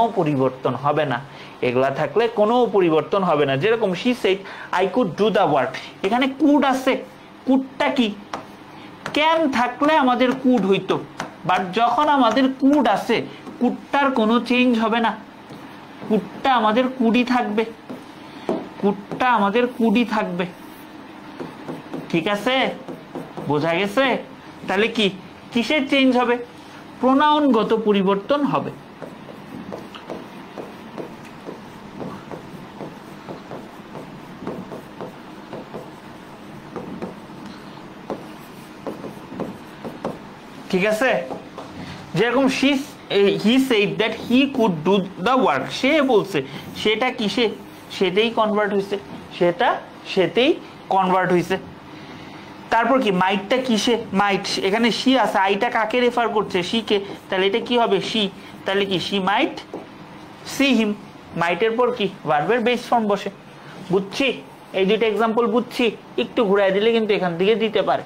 পরিবর্তন হবে না, যেরকম she said I could do the work, এখানে কুড আছে, কুডটা কি? ক্যান থাকলে আমাদের কুড হইতো, বাট যখন আমাদের কুড আছে, কুডটার কোনো চেঞ্জ হবে না, কুডটা আমাদের কুডই থাকবে, ঠিক আছে? বোঝা গেছে? তাহলে কি কিসের চেঞ্জ হবে? প্রোনাউনগত পরিবর্তন হবে। ঠিক আছে, যেরকম he said that he could do the work, সে বলছে, সেটা কিসে? সেটাই কনভার্ট হইছে। তারপর কি মাইটটা কিসে? মাইট, এখানে she আছে, আইটা কাকে রেফার করছে? শিকে, তাহলে এটা কি হবে? she, তাহলে কি she might see him, মাইটের পর কি ভার্বের বেস ফর্ম বসে। বুঝছি? এই দুইটা এক্সাম্পল বুঝছি, একটু ঘুরাই দিলে কিন্তু এখান থেকে দিতে পারে।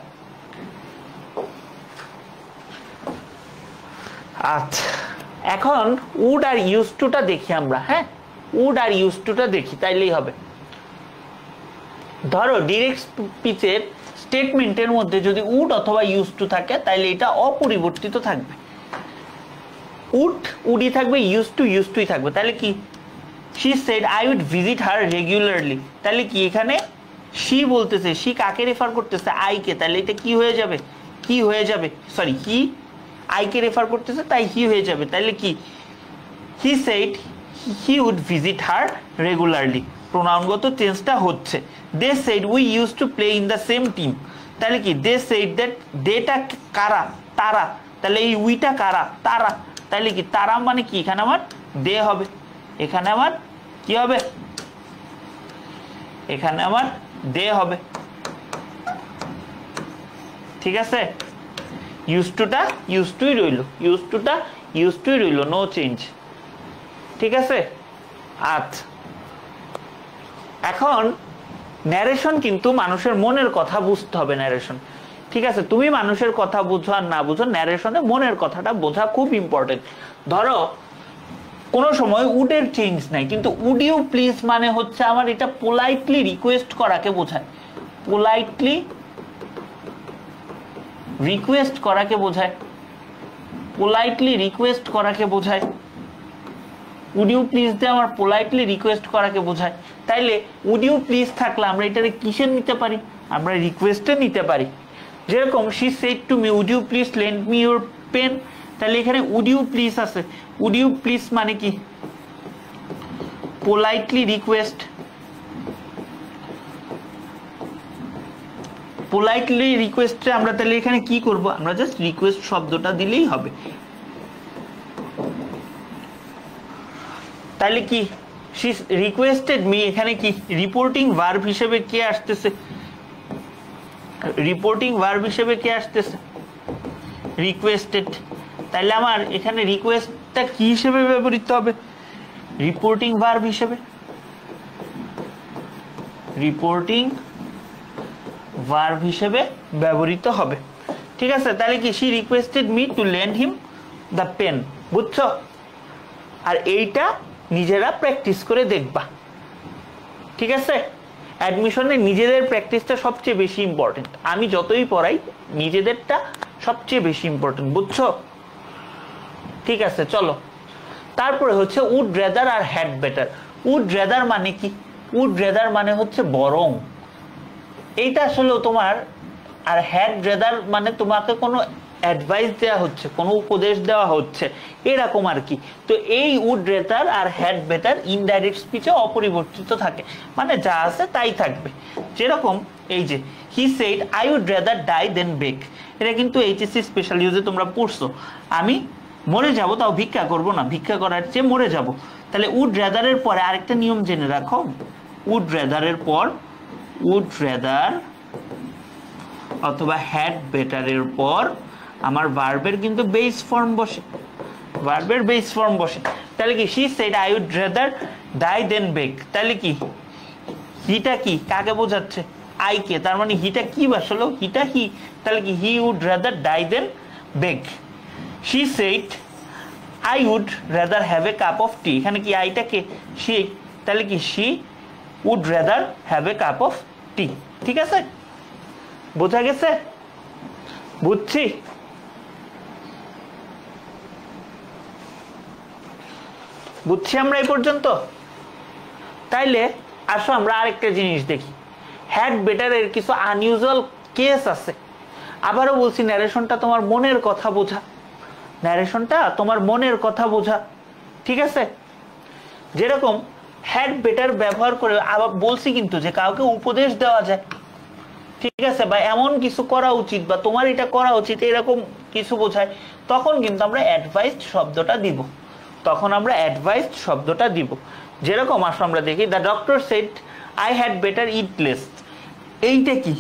আচ্ছা, এখন উড আর ইউজ টুটা দেখি আমরা। হ্যাঁ, উড আর ইউজ টুটা দেখি, তাইলেই হবে। ধরো ডিরেক্ট স্পিচের স্টেটমেন্টের মধ্যে যদি উড অথবা ইউজ টু থাকে, তাইলে এটা অপরিবর্তিত থাকবে। উডই থাকবে, ইউজ টুই থাকবে। তাহলে কি she said I would visit her regularly, তাহলে কি এখানে she বলতেছে, she কাকে রেফার করতেছে? I কে, তাহলে এটা কি হয়ে যাবে? Sorry, he I K refer করতেছে, তাই he হয়ে যাবে। তাহলে কি he said he would visit her regularly, প্রোনাউনগত চেঞ্জটা হচ্ছে। they said we used to play in the same team, তাহলে কি they said that they-টা কারা? তারা, তাহলে এই উইটা কারা? তারা, তাহলে কি তারা মানে কি? এখানে আমার they হবে, এখানে আমার কি হবে? এখানে আমার they হবে, ঠিক আছে। used toই রইল, নো চেঞ্জ, ঠিক আছে। আচ্ছা, এখন ন্যারেশন কিন্তু মানুষের মনের কথা বুঝতে হবে, ন্যারেশন, ঠিক আছে। তুমি মানুষের কথা বুঝো আর না বুঝো, ন্যারেশনে মনের কথাটা বোঝা খুব ইম্পর্টেন্ট। ধরো কোনো সময় উডের চেঞ্জ নাই, কিন্তু উড ইউ প্লিজ মানে হচ্ছে আমার এটা পোলাইটলি রিকোয়েস্ট করাকে বোঝায়, উড ইউ প্লিজ দিয়ে আমার পোলাইটলি রিকোয়েস্ট করাকে বোঝায়। তাইলে উড ইউ প্লিজ থাকলে আমরা এটাকে কিসের নিতে পারি? আমরা রিকোয়েস্টে নিতে পারি। যেরকম she said to me would you please lend me your pen, তাহলে এখানে would you please আছে, would you please মানে কি? পোলাইটলি রিকোয়েস্ট, আমরা তাহলে এখানে কি করব? আমরা জাস্ট রিকোয়েস্ট শব্দটা দিলেই হবে। তাহলে কি she requested me, এখানে কি রিপোর্টিং ভার্ব হিসেবে কে আসতেছে? রিকোয়েস্টেড। তাহলে আমার এখানে রিকোয়েস্টটা কি হিসেবে ব্যবহৃত হবে? রিপোর্টিং ভার্ব হিসেবে। রিপোর্টিং ভার্ব হিসেবে ব্যবহৃত হবে। ঠিক আছে, তাহলে কি she requested me to lend him the pen, বুঝছো? আর এইটা নিজেরা প্র্যাকটিস করে দেখবা। ঠিক আছে, অ্যাডমিশনে নিজেদের প্র্যাকটিসটা সবচেয়ে বেশি ইম্পর্টেন্ট। আমি যতই পড়াই নিজেদেরটা সবচেয়ে বেশি ইম্পর্টেন্ট, বুঝছো? ঠিক আছে, চলো তারপরে হচ্ছে উড রেদার আর হ্যাড বেটার। উড রেদার মানে কি? উড রেদার মানে হচ্ছে বরং, এইটা আসলে তোমার। আর হ্যাড রেদার মানে তোমাকে কোনো অ্যাডভাইস দেওয়া হচ্ছে, কোনো উপদেশ দেওয়া হচ্ছে, এরকম আর কি। তো এই উড রেদার আর হ্যাড বেটার ইনডাইরেক্ট স্পিচে অপরিবর্তিত থাকে, মানে যা আছে তাই থাকবে। যেরকম এই যে he said I would rather die than beg, এটা কিন্তু এইচএসসি স্পেশাল ইউজে তোমরা পড়ছো। আমি মরে যাব তাও ভিক্ষা করব না, ভিক্ষা করার চেয়ে মরে যাব। তাহলে উড রেদারের পরে আরেকটা নিয়ম জেনে রাখো, উড রেদারের পর উড রেদার অথবা হ্যাড বেটারের পর আমার ভার্বের কিন্তু বেস ফর্ম বসে, ভার্বের বেস ফর্ম বসে। তাহলে কি she said I would rather die than beg, তাহলে কি হিটা কি কাকে বোঝাচ্ছে? আই কে, তার মানে হিটা কি বসালো? হিটা হি, তাহলে কি he would rather die than beg। she said I would rather have a cup of tea, এখানে কি আইটা কে? she, তাহলে কি she would rather have a cup of tea। ঠিক আছে, বোঝা গেছে? বুঝছি? বুঝছি আমরা এই পর্যন্ত? তাইলে আসো আমরা আরেকটা জিনিস দেখি। হ্যাড বেটারের কিছু আনইউজুয়াল কেস আছে। আবারও বলছি, ন্যারেশনটা তোমার মনের কথা বোঝা, ন্যারেশনটা তোমার মনের কথা বোঝা। ঠিক আছে, যেরকম হ্যাড বেটার ব্যবহার করে আবার বলছি কিন্তু যে কাউকে উপদেশ দেওয়া যায়, ঠিক আছে, বা এমন কিছু করা উচিত বা তোমার এটা করা উচিত, এরকম কিছু বোঝায়, তখন কিন্তু আমরা অ্যাডভাইসড শব্দটা দিব, তখন আমরা অ্যাডভাইসড শব্দটা দিব। যেরকম আসো আমরা দেখি, the doctor said I had better it less, এইটা কি?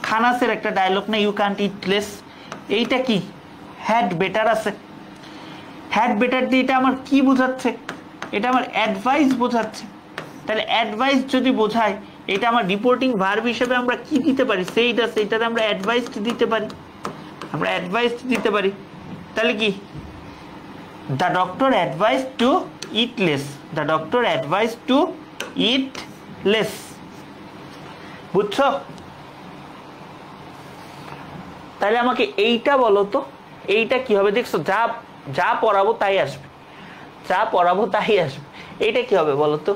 খানাসের একটা ডায়লগ না, ইউ ক্যান্ট ইট লেস, এইটা কি? হ্যাড বেটার আছে। হ্যাড বেটার দিয়ে এটা আমার কি বোঝাচ্ছে? এটা আমার অ্যাডভাইস বোঝাচ্ছে। তাহলে অ্যাডভাইস যদি বোঝায়, এটা আমার রিপোর্টিং ভার্ব হিসেবে আমরা কি দিতে পারি? সেইটা, সেইটাতে আমরা অ্যাডভাইস দিতে পারি, আমরা অ্যাডভাইস দিতে পারি। তাহলে কি the doctor advise to eat less, the doctor advise to eat less, বুঝছো? তাহলে আমাকে এইটা বলো তো, এইটা কি হবে? দেখছো, যা যা পড়াবো তাই আসবে, যা পড়াবো তাই আসবে। এইটা কি হবে বলো তো?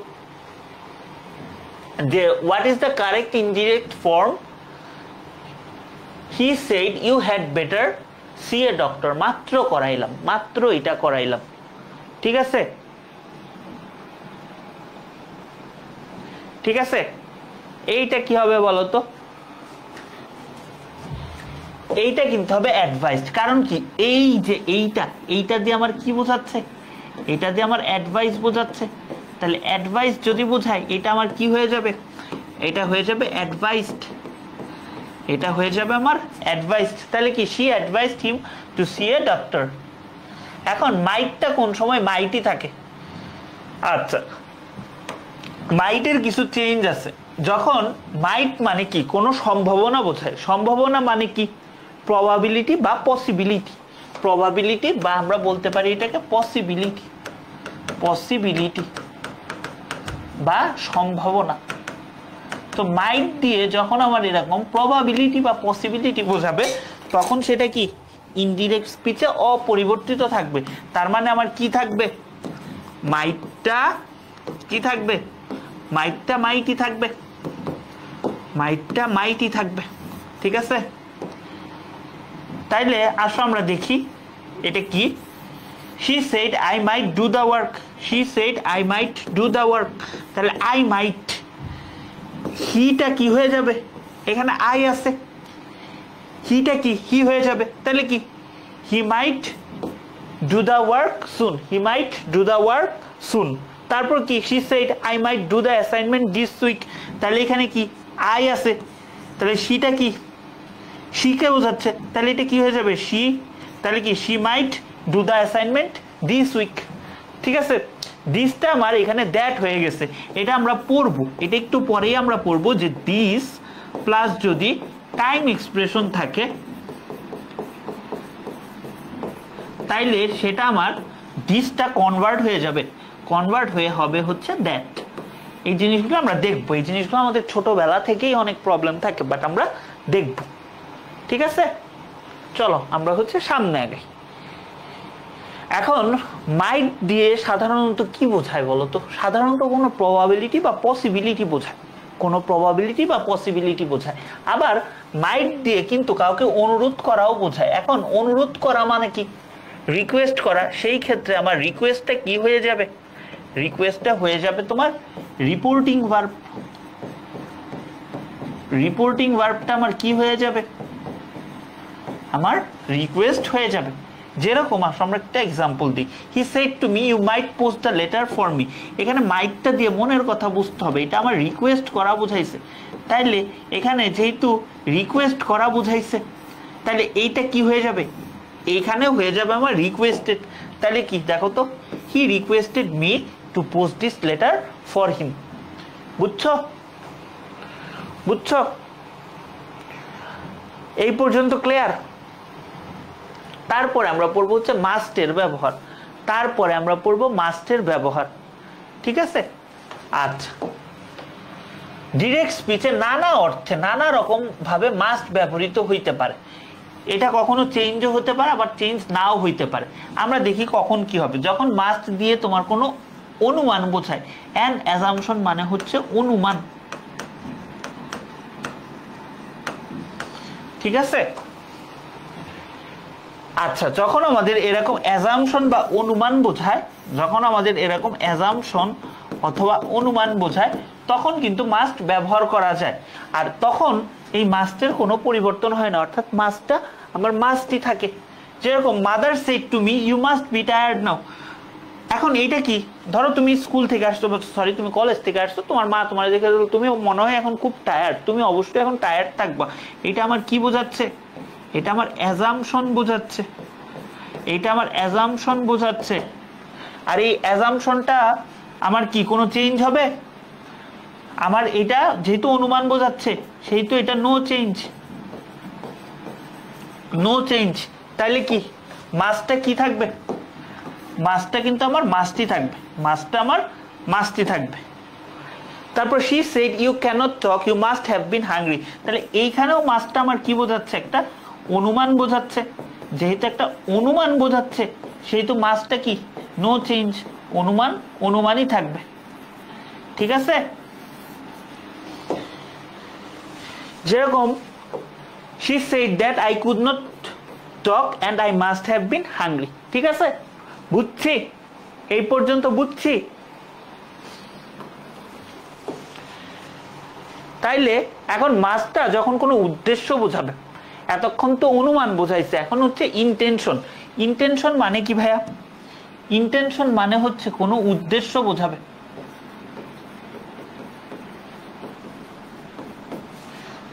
যে what is the correct indirect form? He said you had better see a doctor, মাত্র করাইলাম, মাত্র এটা করাইলাম। ঠিক আছে, ঠিক আছে, এইটা কি হবে বলো তো? এইটা কিন্তু হবে অ্যাডভাইস। কারণ কি, এই যে এইটা দিয়ে আমার কি বোঝাচ্ছে? এটা দিয়ে আমার অ্যাডভাইস বোঝাচ্ছে। তাহলে অ্যাডভাইস যদি বোঝায়, এটা আমার কি হয়ে যাবে? এটা হয়ে যাবে অ্যাডভাইসড, এটা হয়ে যাবে আমার অ্যাডভাইসড। তাহলে কি she advised him to see a doctor। এখন মাইটটা কোন সময় মাইটই থাকে? আচ্ছা, মাইটের কিছু চেঞ্জ আছে। যখন মাইট মানে কি কোনো সম্ভাবনা বোঝায়, সম্ভাবনা মানে কি প্রবাবিলিটি বা পসিবিলিটি, প্রবাবিলিটি বা আমরা বলতে পারি এটাকে পসিবিলিটি, পসিবিলিটি বা সম্ভাবনা। তো মাইট দিয়ে যখন আমার এরকম প্রবাবিলিটি বা পসিবিলিটি বোঝাবে, তখন সেটা কি ইনডিরেক্ট স্পিচে অপরিবর্তিত থাকবে। তার মানে আমার কি থাকবে? মাইটটা কি থাকবে? মাইটটা মাইটি থাকবে, মাইটটা মাইটি থাকবে। ঠিক আছে, তাইলে আসো আমরা দেখি এটা কি। she said I might do the work, she said I might do the work। তাহলে I might, হিটা কি হয়ে যাবে? এখানে আই আছে, হিটা কি হি হয়ে যাবে। তাহলে কি he might do the work soon, he might do the work soon। তারপর কি she said I might do the assignment this week। তাহলে এখানে কি আই আছে, তাহলে শিটা কি শিকে বোঝাচ্ছে, তাহলে এটা কি হয়ে যাবে? শি। তাহলে কি she might do the assignment this week। ঠিক আছে, দিসটা আমার এখানে দ্যাট হয়ে গেছে, এটা আমরা পড়বো, এটা একটু পরেই আমরা পড়বো যে দিস প্লাস যদি টাইম এক্সপ্রেশন থাকে তাইলে সেটা আমার দিসটা কনভার্ট হয়ে যাবে, কনভার্ট হয়ে হবে হচ্ছে দ্যাট। এই জিনিসগুলো আমরা দেখবো, এই জিনিসগুলো আমাদের ছোটবেলা থেকেই অনেক প্রবলেম থাকে, বাট আমরা দেখব। ঠিক আছে, চলো আমরা হচ্ছে সামনে আগাই। এখন মাইট দিয়ে সাধারণত কি বোঝায় বলতো? সাধারণত কোনো প্রবাবিলিটি বা পসিবিলিটি বোঝায়, কোনো প্রবাবিলিটি বা পসিবিলিটি বোঝায়। আবার মাইট দিয়ে কিন্তু কাউকে অনুরোধ করাও বোঝায়। এখন অনুরোধ করা মানে কি? রিকোয়েস্ট করা। সেই ক্ষেত্রে আমার রিকোয়েস্টটা কি হয়ে যাবে? রিকোয়েস্টটা হয়ে যাবে তোমার রিপোর্টিং ভার্ব। রিপোর্টিং ভার্বটা আমার কি হয়ে যাবে? আমার রিকোয়েস্ট হয়ে যাবে। যেরকম আমরা একটা এক্সাম্পল দিই, he said to me you might post the letter for me. এখানে মাইটটা দিয়ে মনের কথা বুঝতে হবে, এটা আমার রিকোয়েস্ট করা বুঝাইছে। তাইলে এখানে যেহেতু রিকোয়েস্ট করা বুঝাইছে, তাহলে এইটা কি হয়ে যাবে? এইখানে হয়ে যাবে আমার রিকোয়েস্টেড। তাহলে কি দেখো তো, হি requested me two post this letter for him. বুঝছো? বুঝছো? এই পর্যন্ত ক্লিয়ার? তারপরে আমরা পড়বো হচ্ছে মাস্টের ব্যবহার, তারপরে আমরা পড়বো মাস্টের ব্যবহার। ঠিক আছে? আচ্ছা, ডিরেক্ট স্পিচে নানা অর্থে নানা রকম ভাবে মাস্ট ব্যবহৃত হইতে পারে। এটা কখনো চেঞ্জও হতে পারে, আবার চেঞ্জ নাও হইতে পারে। আমরা দেখি কখন কি হবে। যখন মাস্ট দিয়ে তোমার কোনো অনুমান বোঝায়, অ্যান অ্যাজাম্পশন মানে হচ্ছে অনুমান। ঠিক আছে? আচ্ছা, যখন আমাদের এরকম অ্যাজাম্পশন বা অনুমান বোঝায়, যখন আমাদের এরকম অ্যাজাম্পশন অথবা অনুমান বোঝায়, তখন কিন্তু মাস্ট ব্যবহার করা যায়। আর তখন এই মাস্টের কোনো পরিবর্তন হয় না, অর্থাৎ মাস্টটা আমার মাস্টই থাকে। যেরকম mother said to me you must be tired now. এখন এইটা কি? ধরো তুমি স্কুল থেকে আসছো, সরি তুমি কলেজ থেকে আসছো, তোমার মা তোমার দেখে তুমি মনে হয় এখন খুব টায়ার্ড, তুমি অবশ্যই এখন টায়ার্ড থাকবা। এটা আমার কি বোঝাচ্ছে? এটা আমার অ্যাজাম্পশন বোঝাচ্ছে, এটা আমার অ্যাজাম্পশন বোঝাচ্ছে। আর এই অ্যাজাম্পশনটা আমার কি কোনো চেঞ্জ হবে? আমার এটা যেহেতু অনুমান বোঝাচ্ছে, সেহেতু এটা নো চেঞ্জ, নো চেঞ্জ। তাহলে কি মাস্টটা কি থাকবে? মাস্টটা কিন্তু আমার মাস্টই থাকবে, মাস্টটা আমার মাস্টই থাকবে। তারপর she said you can't talk you must have been hungry. তাহলে এইখানেও মাস্টটা আমার কি বোঝাচ্ছে? একটা অনুমান বোঝাচ্ছে। যেহেতু একটা অনুমান বোঝাচ্ছে, সেহেতু মাস্টটা কি নো চেঞ্জ, অনুমান অনুমানই থাকবে। ঠিক আছে? যেরকম she said that I could not talk and I must have been hungry. ঠিক আছে? বুঝছি? এই পর্যন্ত বুঝছি? তাইলে এখন মাস্টটা যখন কোনো উদ্দেশ্য বোঝাবে, এতক্ষণ তো অনুমান বোঝাইছে, এখন হচ্ছে ইন্টেনশন। ইন্টেনশন মানে কি ভাইয়া? ইন্টেনশন মানে হচ্ছে কোনো উদ্দেশ্য বোঝাবে।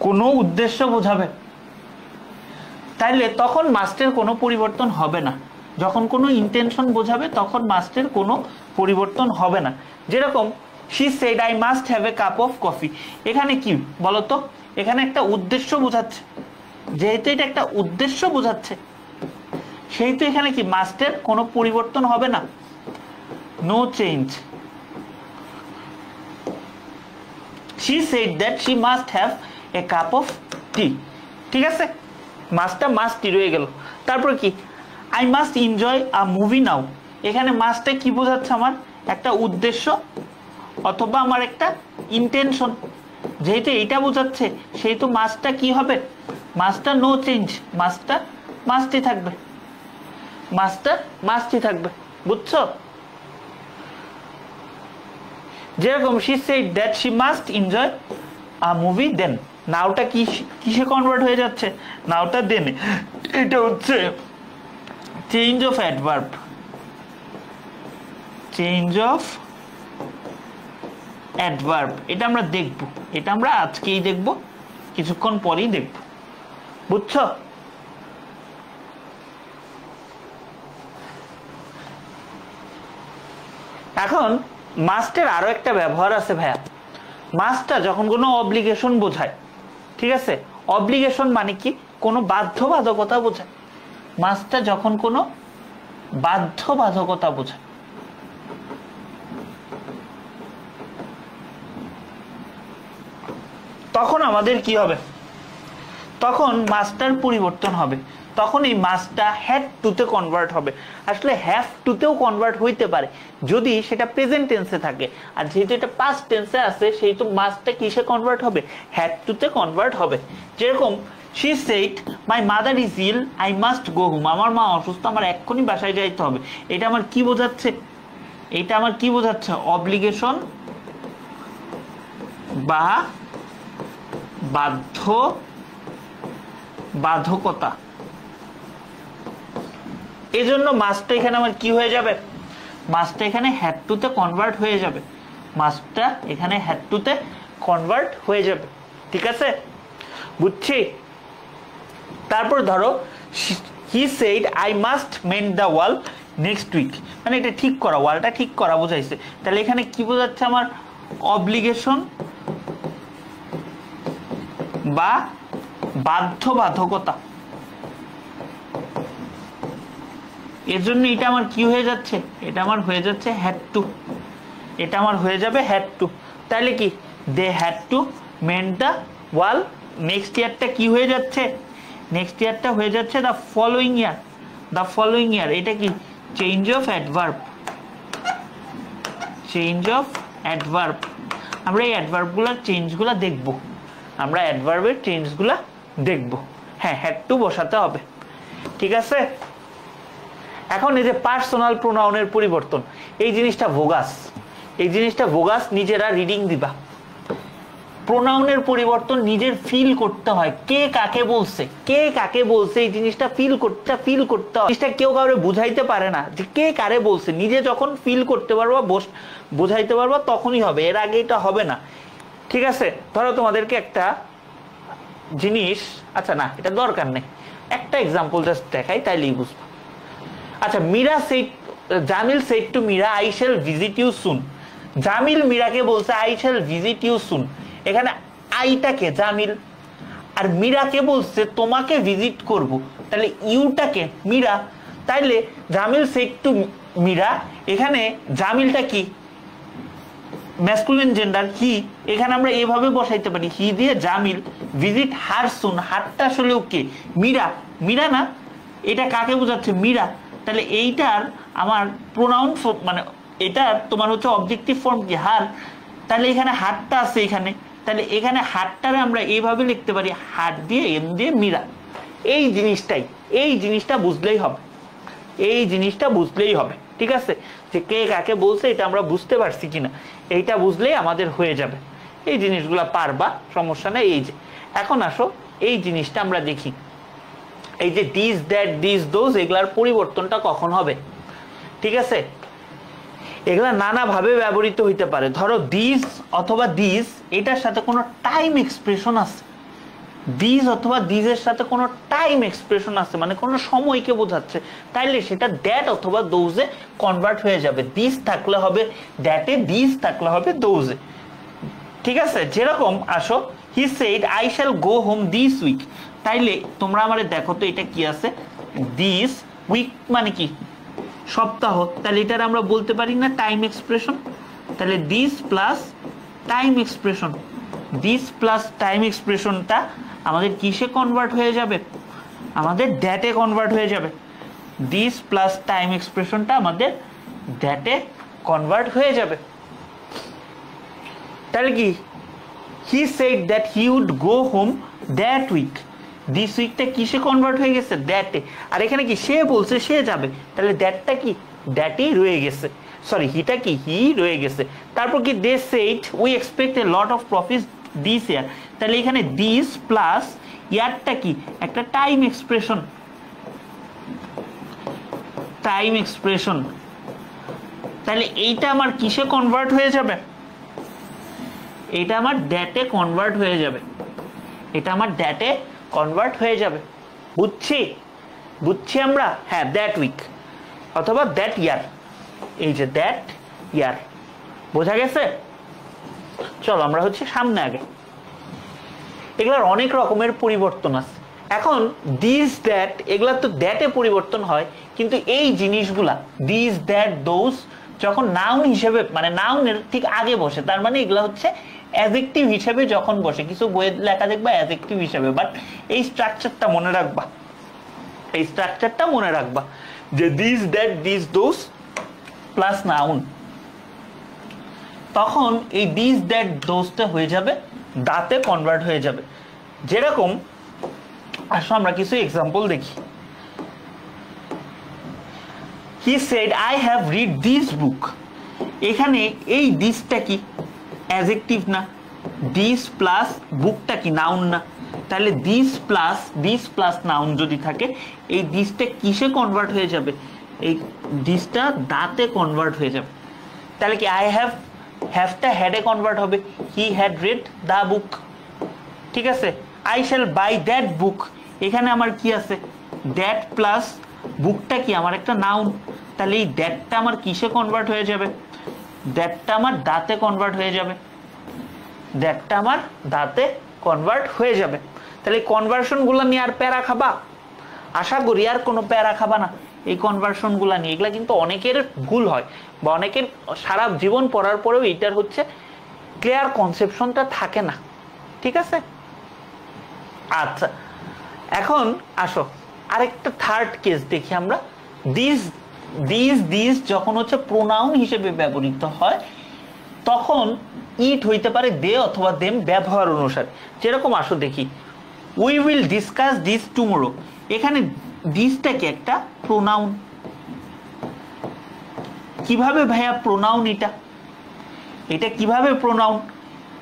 কোনো উদ্দেশ্য বোঝাবে। তাইলে তখন মাস্টের কোনো পরিবর্তন হবে না। যখন কোনো ইন্টেনশন বোঝাবে তখন মাস্টের কোনো পরিবর্তন হবে না। যেরকম she said I must have a cup of coffee। এখানে কি বলতো? এখানে একটা উদ্দেশ্য বোঝাচ্ছে। যেহেতু এটা একটা উদ্দেশ্য বোঝাচ্ছে, সেহেতু এখানে কি মাস্টের কোনো পরিবর্তন হবে না, no change. she said that she must have a cup of tea। ঠিক আছে? মাস্টটা মাস্টই রয়ে গেল। তারপর কি I must enjoy a movie now. এখানে মাস্টটা কি বোঝাচ্ছে? আমার একটা উদ্দেশ্য অথবা আমার একটা ইন্টেনশন। যেহেতু এইটা বোঝাচ্ছে, সেহেতু মাস্টটা কি হবে? মাস্টটা নো চেঞ্জ, মাস্টটা মাস্টই থাকবে, মাস্টটা মাস্টই থাকবে। বুঝছো? যেরকম she said that she must enjoy a movie then। নাওটা কি কিসে কনভার্ট হয়ে যাচ্ছে? নাওটা দেনে। এটা হচ্ছে change of adverb, change of adverb. এটা আমরা দেখব, এটা আমরা আজকেই দেখব, কিছুক্ষণ পরেই দেখব। বুঝছো? এখন মাস্টের আরো একটা ব্যবহার আছে ভাইয়া, মাস্টটা যখন কোনো অব্লিগেশন বোঝায়, ঠিক আছে, অব্লিগেশন মানে কি, কোনো বাধ্যবাধকতা বোঝায়, মাস্টটা যখন কোনো বাধ্যবাধকতা বোঝায়, তখন আমাদের কি হবে, তখন মাস্টার পরিবর্তন হবে, তখন এই মাসটা হ্যাড টুতে কনভার্ট হবে। আসলে হ্যাভ টুতেও কনভার্ট হইতে পারে যদি সেটা প্রেজেন্ট টেন্সে থাকে, আর যেহেতু এটা পাস্ট টেন্সে আছে সেহেতু মাসটা কিসে কনভার্ট হবে, হ্যাড টুতে কনভার্ট হবে। যেরকম she said my mother is ill I must go home, আমার মা অসুস্থ, আমার এক্ষুনি বাসায় যাইতে হবে। এটা আমার কি বোঝাচ্ছে, এটা আমার কি বোঝাচ্ছে, অব্লিগেশন বা বাধ্যকতা। এজন্য মাসটা এখানে আমার কি হয়ে যাবে, মাসটা এখানে হ্যাড টুতে কনভার্ট হয়ে যাবে, মাসটা এখানে হ্যাড টুতে কনভার্ট হয়ে যাবে। ঠিক আছে, বুঝছি। তারপর ধরো he said I must mend the wall next week, মানে এটা ঠিক করা, ওয়ালটা ঠিক করা বোঝাইছে। তাহলে এখানে কি বোঝাচ্ছে আমার, অব্লিগেশন বা বাধ্যবাধকতা। এর জন্য এটা আমার কি হয়ে যাচ্ছে, এটা আমার হয়ে যাচ্ছে হ্যাড টু, এটা আমার হয়ে যাবে হ্যাড টু। তাহলে কি, they had to mend the wall. Next ইয়ারটা কি হয়ে যাচ্ছে, নেক্সট ইয়ারটা হয়ে যাচ্ছে the following year, the following year. এটা কি, change of adverb, change of adverb. আমরা এই অ্যাডভার্বগুলোর চেঞ্জগুলো দেখব, আমরা অ্যাডভার্বের চেঞ্জগুলো দেখব। হ্যাঁ, হ্যাড টু বসাতে হবে, ঠিক আছে। এখন এই যে পার্সোনাল প্রোনাউনের পরিবর্তন, এই জিনিসটা ভোগাস, এই জিনিসটা ভোগাস, নিজেরা রিডিং দিবা। প্রোনাউনের পরিবর্তন নিজের ফিল করতে হয়, কে কাকে বলছে, কে কাকে বলছে, এই জিনিসটা ফিল করতে হয়। জিনিসটা কেউ কাউরে বুঝাইতে পারে না যে কে কারে বলছে, নিজে যখন ফিল করতে পারবা, বোঝাইতে পারবা, তখনই হবে, এর আগে এটা হবে না। ঠিক আছে, ধরো তোমাদেরকে একটা জিনিস, আচ্ছা না এটা দরকার নেই, একটা এক্সাম্পল জাস্ট দেখাই তাইলেই বুঝবো। আচ্ছা, Jamil said to Meera I shall visit you soon। Jamil মীরাকে বলছে I shall visit you soon। এখানে আইটাকে জামিল, আর মীরাকে বলছে তোমাকে ভিজিট করব, তাহলে ইউটাকে মীরা। তাইলে জামিল said to মীরা, এখানে জামিলটা কি, ম্যাসকুলিন জেন্ডার হি, এখানে আমরা এভাবে বসাইতে পারি হি দিয়ে জামিল, ভিজিট হার সুন, হারটা আসলে কে, মীরা, মীরা না, এটা কাকে বোঝাচ্ছে, মীরা। তাহলে এইটার আমার প্রোনাউন মানে এটার তোমার হচ্ছে অবজেক্টিভ ফর্ম কি, হার। তাহলে এখানে হারটা আছে এখানে, তাহলে এখানে হারটারে আমরা এইভাবে লিখতে পারি হার দিয়ে এম দিয়ে মীরা। এই জিনিসটা বুঝলেই হবে, এই জিনিসটা বুঝলেই হবে, ঠিক আছে, যে কে কাকে বলছে এটা আমরা বুঝতে পারছি কিনা, এইটা বুঝলেই আমাদের হয়ে যাবে। এই জিনিসগুলো পারবা, সমস্যা নেই। এই যে এখন আসো এই জিনিসটা আমরা দেখি, এই যে দিস দ্যাট দিস দোজ, এগুলার পরিবর্তনটা কখন হবে। ঠিক আছে, এগুলা নানাভাবে ব্যবহৃত হইতে পারে। ধরো দিস অথবা দিস, এটার সাথে কোনো টাইম এক্সপ্রেশন আছে, দিস অথবা দিসের সাথে কোনো টাইম এক্সপ্রেশন আছে, মানে কোনো সময়কে বোঝাচ্ছে, তাইলে সেটা দ্যাট অথবা দোজে কনভার্ট হয়ে যাবে। দিস থাকলে হবে দ্যাটে, দিস থাকলে হবে দোজে। ঠিক আছে, যেরকম আসো he said I shall go home this week, তাইলে তোমরা আমারে দেখো তো এটা কি আছে, দিস উইক মানে কি, সপ্তাহ। তাহলে এটার আমরা বলতে পারি না টাইম এক্সপ্রেশন। তাহলে this plus time expression, this plus time এক্সপ্রেশনটা আমাদের কিসে কনভার্ট হয়ে যাবে, আমাদের দ্যাটে কনভার্ট হয়ে যাবে। দিস প্লাস টাইম এক্সপ্রেশনটা আমাদের দ্যাটে কনভার্ট হয়ে যাবে। তাহলে কি, he said that he would go home that week, this উইকটা কিসে কনভার্ট হয়ে গেছে, দ্যাটে। আর এখানে কি, সে বলছে সে যাবে, তাহলে দ্যাটটা কি, দ্যাটই রয়ে গেছে, সরি হিটা কি, হি রয়ে গেছে। তারপর কি, they said we expect a lot of profit this year, তাহলে এখানে দিস প্লাস ইয়ারটা কি, একটা টাইম এক্সপ্রেশন, টাইম এক্সপ্রেশন। তাহলে এইটা আমার কিসে কনভার্ট হয়ে যাবে, এটা আমার দ্যাটে কনভার্ট হয়ে যাবে, এটা আমার দ্যাটে কনভার্ট হয়ে যাবে। বুঝছি আমরা, হ্যাঁ দ্যাট উইক অথবা দ্যাট ইয়ার। এই যে দ্যাট ইয়ার। বোঝা গেছে? চলো আমরা হচ্ছে সামনে আগে। এগুলার অনেক রকমের পরিবর্তন আছে। এখন দিস দ্যাট, এগুলা তো দ্যাটে পরিবর্তন হয়, কিন্তু এই জিনিসগুলা দিস দ্যাট দোজ যখন নাউন হিসেবে, মানে নাউনের ঠিক আগে বসে, তার মানে এগুলা হচ্ছে অ্যাডজেক্টিভ হিসেবে যখন বসে, কিছু বইয়ে লেখা দেখবা অ্যাডজেক্টিভ হিসেবে, বাট এই স্ট্রাকচারটা মনে রাখবা, এই স্ট্রাকচারটা মনে রাখবা যে this that this those plus noun, তখন এই দিস দ্যাট দোজটা হয়ে যাবে দাতে কনভার্ট হয়ে যাবে। যেরকম আসলে আমরা কিছু এক্সাম্পল দেখি। হি said I have read this book. এখানে এই দিসটা কি অ্যাডজেক্টিভ না? দিস প্লাস বুকটা কি নাউন না? তাহলে দিস প্লাস নাউন যদি থাকে, এই দিসটা কিসে কনভার্ট হয়ে যাবে? এই দিসটা দাতে কনভার্ট হয়ে যাবে। তাহলে কি আই হ্যাভটা হ্যাডে কনভার্ট হবে, হি হ্যাড রিড দা বুক। ঠিক আছে? আই শ্যাল বাই দ্যাট বুক, এখানে আমার কি আছে? দ্যাট প্লাস বুকটা কি আমার একটা নাউন, তাহলে এই দ্যাটটা আমার কিসে কনভার্ট হয়ে যাবে? দ্যাটটা আমার দাতে কনভার্ট হয়ে যাবে, দ্যাটটা আমার দাতে কনভার্ট হয়ে যাবে। তাহলে কনভার্সন গুলা নিয়ে আর প্যারা খাবা? আশা করি আর কোনো প্যারা খাবা না এই কনভার্সন গুলা নিয়ে। এগুলা কিন্তু অনেকের ভুল হয়, বা অনেকের সারা জীবন পড়ার পরেও এইটার হচ্ছে ক্লিয়ার কনসেপশনটা থাকে না। ঠিক আছে? আচ্ছা, এখন আসো আরেকটা থার্ড কেস দেখি আমরা। দিস যখন হচ্ছে প্রোনাউন হিসেবে ব্যবহৃত হয়, তখন ইট হইতে পারে দে অথবা দেম ব্যবহার অনুসারে। যেরকম আসো দেখি, we will discuss this tomorrow. এখানে দিসটা কি একটা প্রোনাউন। কিভাবে ভাইয়া প্রোনাউন? এটা কিভাবে প্রোনাউন?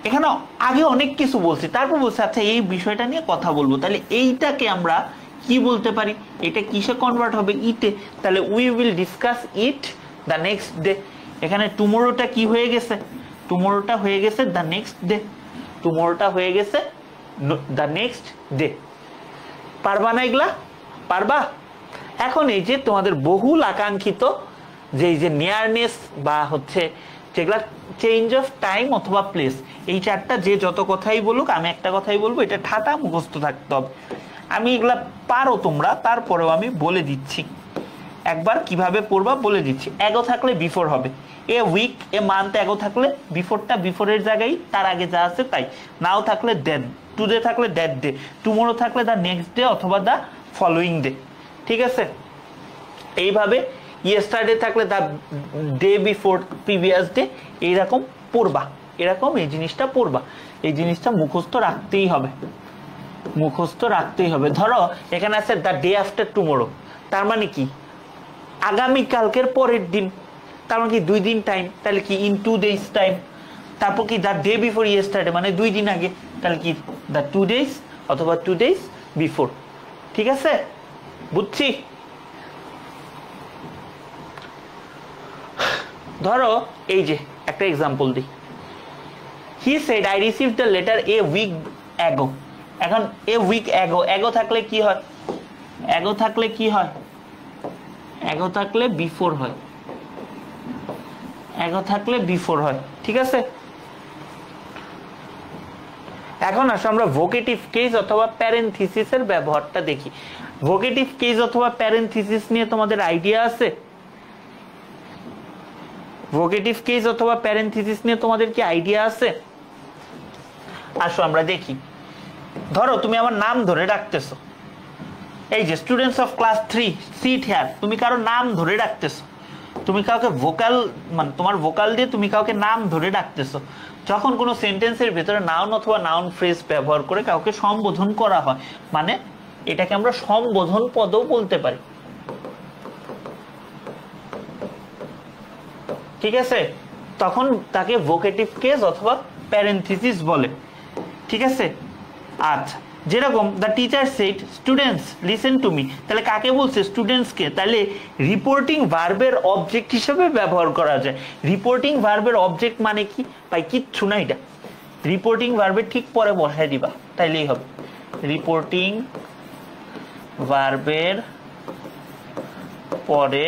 এখানে আগে অনেক কিছু বলছি, তারপর বলছি আচ্ছা এই বিষয়টা নিয়ে কথা বলবো। তাহলে এইটাকে আমরা কি বলতে পারি? এটা কিসে কনভার্ট হবে? ইটে। তাহলে we will discuss it the next day. এখানে টুমোরোটা কি হয়ে গেছে? টুমোরোটা হয়ে গেছে দ্য নেক্সট ডে। টুমোরোটা হয়ে গেছে দ্য নেক্সট ডে। পারবা না এগুলা? পারবা? এখন এই যে তোমাদের বহুল আকাঙ্ক্ষিত যে এই যে নিয়ারনেস বা হচ্ছে যেগুলা চেঞ্জ অফ টাইম অথবা প্লেস, এই চারটা যে যত কথাই বলুক, আমি একটা কথাই বলবো, এটা ঠাটা মুখস্থ থাকতে হবে। আমি এগুলা পারো তোমরা, তারপরেও আমি বলে দিচ্ছি একবার কিভাবে পড়বা বলে দিচ্ছি। এগো থাকলে বিফোর হবে, এ উইক এ মান্থ এগো থাকলে বিফোরটা বিফোরের জায়গায় তার আগে যা আছে তাই। নাও থাকলে দেন, টুডে থাকলে দ্যাট ডে, টুমোরো থাকলে দ্য নেক্সট ডে অথবা দ্য ফলোয়িং ডে। ঠিক আছে? এইভাবে ইয়েস্টারডে থাকলে the day before previous day, এইরকম পড়বা, এরকম এই জিনিসটা পড়বা। এই জিনিসটা মুখস্থ রাখতেই হবে, মুখস্থ রাখতেই হবে। ধরো এখানে আছে দ্য ডে আফটার টুমোরো, তার মানে কি আগামীকালকের পরের দিন, তার মানে কি 2 দিন টাইম, তাহলে কি ইন 2 days টাইম। তারপর কি দ্য ডে বিফোর ইয়েস্টারডে, মানে 2 দিন আগে, তাহলে কি দ্য 2 days অথবা 2 days বিফোর। ঠিক আছে? বুঝছি? ধরো এই যে একটা এক্সাম্পল দিই। He said I received the letter a week ago. এখন এ উইক অ্যাগো, অ্যাগো থাকলে কি হয়? অ্যাগো থাকলে কি হয়? অ্যাগো থাকলে বিফোর হয়, অ্যাগো থাকলে বিফোর হয়। ঠিক আছে? এখন আসো আমরা ভোকেটিভ কেস অথবা প্যারেনথিসিসের ব্যবহারটা দেখি। ভোকেটিভ কেস অথবা প্যারেনথিসিস নিয়ে তোমাদের আইডিয়া আছে? ভোকেটিভ কেস অথবা প্যারেনথিসিস নিয়ে তোমাদের কি আইডিয়া আছে? আসো আমরা দেখি। ধরো তুমি আমার নাম ধরে ডাকতেছো, এই যে students of class 3 sit here, তুমি কারো নাম ধরে ডাকতেছো, তুমি কাউকে ভোকাল, মানে তোমার ভোকাল দিয়ে তুমি কাউকে নাম ধরে ডাকতেছো। যখন কোনো সেন্টেন্সের ভিতরে নাউন অথবা নাউন ফ্রেজ ব্যবহার করে কাউকে সম্বোধন করা হয়, মানে এটাকে আমরা সম্বোধন পদও বলতে পারি। ঠিক আছে? তখন তাকে ভোকেটিভ কেস অথবা প্যারেনথিসিস বলে। ঠিক আছে? আচ্ছা, যেরকম the teacher said students listen to me, তাহলে কাকে বলছে? স্টুডেন্টসকে। তাহলে রিপোর্টিং ভার্বের অবজেক্ট হিসেবে ব্যবহার করা যায়। রিপোর্টিং ভার্বের অবজেক্ট মানে কি ভাই? কিচ্ছু না, এটা রিপোর্টিং ভার্বের ঠিক পরে বসায় দিবা, তাইলেই হবে। রিপোর্টিং ভার্বের পরে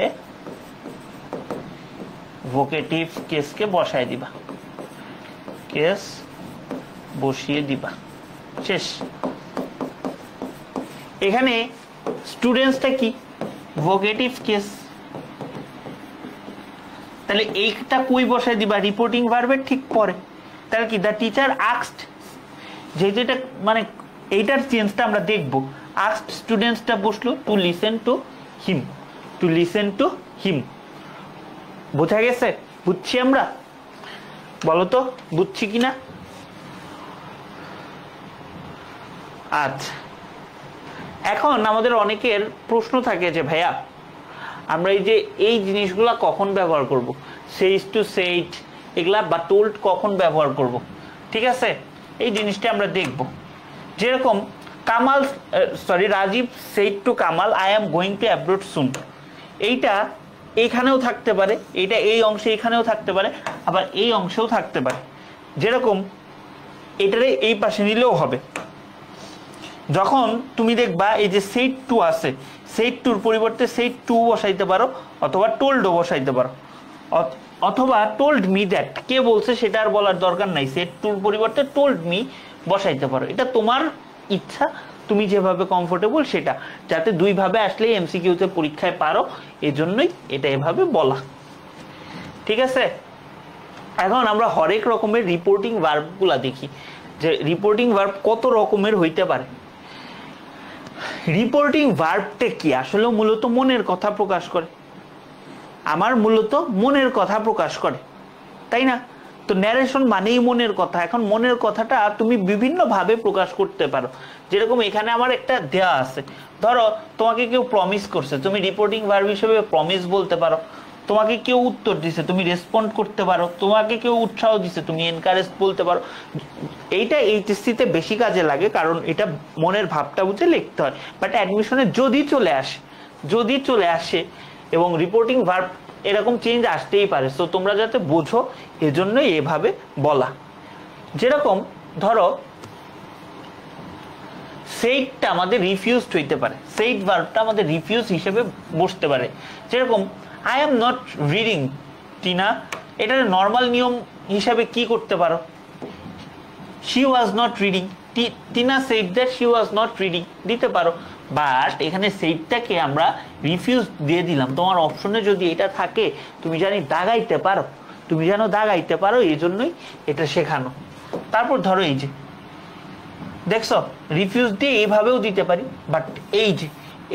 ভোকেটিভ কেসকে বসায় দিবা, কেস বসিয়ে দিবা, শেষ। এখানে স্টুডেন্টসটা কি? Vocative case. তাহলে এইটা কই বসায় দিবা? রিপোর্টিং ভার্বের ঠিক পরে। তাহলে কি দ্য টিচার আস্কড, যেহেতু এটা মানে এইটার চেঞ্জটা আমরা দেখব। আস্কড স্টুডেন্টসটা বসলো to listen to him, to listen to him. বোঝা গেছে? বুঝছি আমরা? বলো তো বুঝছি কিনা? আচ্ছা, এখন আমাদের অনেকের প্রশ্ন থাকে যে ভাইয়া আমরা এই যে এই জিনিসগুলা কখন ব্যবহার করব, সেইজ টু সেইড এগুলা বা টোল্ড কখন ব্যবহার করব, ঠিক আছে? এই জিনিসটা আমরা দেখব। যেরকম Kamal Rajib said to Kamal I am going to abroad soon, এইটা এইখানেও থাকতে পারে, এইটা এই অংশে এখানেও থাকতে পারে, আবার এই অংশেও থাকতে পারে। যেরকম এটারে এই পাশে নিলেও হবে। যখন তুমি দেখবা এই যে সেইড টু আছে, সেইড টুর পরিবর্তে সেইড টু বসাইতে পারো, অথবা টোল্ডও বসাইতে পারো, অথবা টোল্ড মি দ্যাট, কে বলছে সেটা আর বলার দরকার নাই, সেইড টুর পরিবর্তে টোল্ড মি বসাইতে পারো। এটা তোমার ইচ্ছা, তুমি যেভাবে কমফোর্টেবল সেটা, যাতে দুইভাবে আসলে এমসিকিউতে পরীক্ষায় পারো, এজন্যই এটা এভাবে বলা, ঠিক আছে? এখন আমরা হরেক রকমের রিপোর্টিং ভার্বগুলা দেখি, যে রিপোর্টিং ভার্ব কত রকমের হইতে পারে। রিপোর্টিং ভার্বটা কি? আসলে মূলত মনের কথা প্রকাশ করে, আমার মূলত মনের কথা প্রকাশ করে, তাই না? তো ন্যারেশন মানেই মনের কথা। এখন মনের কথাটা তুমি বিভিন্ন ভাবে প্রকাশ করতে পারো। যেরকম এখানে আমার একটা দেয়া আছে, ধরো তোমাকে কেউ প্রমিস করছে, তুমি রিপোর্টিং ভার্ব হিসেবে প্রমিস বলতে পারো। তোমাকে কেউ উত্তর দিছে, তুমি রেসপন্ড করতে পারো। তোমাকে কেউ উৎসাহ দিছে, তুমি এনকারেজ বলতে পারো। এইটা এইচএসসিতে বেশি কাজে লাগে, কারণ এটা মনের ভাবটা বুঝে লিখতে হয়। বাট অ্যাডমিশনে যদি চলে আসে এবং রিপোর্টিং ভার্ব এরকম চেঞ্জ আসতেই পারে, তো তোমরা যাতে বোঝো এজন্যই এভাবে বলা। যেরকম ধরো সেইডটা আমাদের রিফিউজড হইতে পারে, সেইড ভার্বটা আমাদের রিফিউজ হিসেবে বসতে পারে। যেরকম I am not reading Tina, এটার নর্মাল নিয়ম হিসাবে কি করতে পারো? She was not reading, Tina said that she was not reading দিতে পারো। বাট এখানে সেইডটাকে আমরা রিফিউজ দিয়ে দিলাম। তোমার অপশনে যদি এটা থাকে, তুমি দাগাইতে পারো, এই জন্যই এটা শেখানো। তারপর ধরো এই যে দেখছো, রিফিউজ দিয়ে এইভাবেও দিতে পারি, বাট এই যে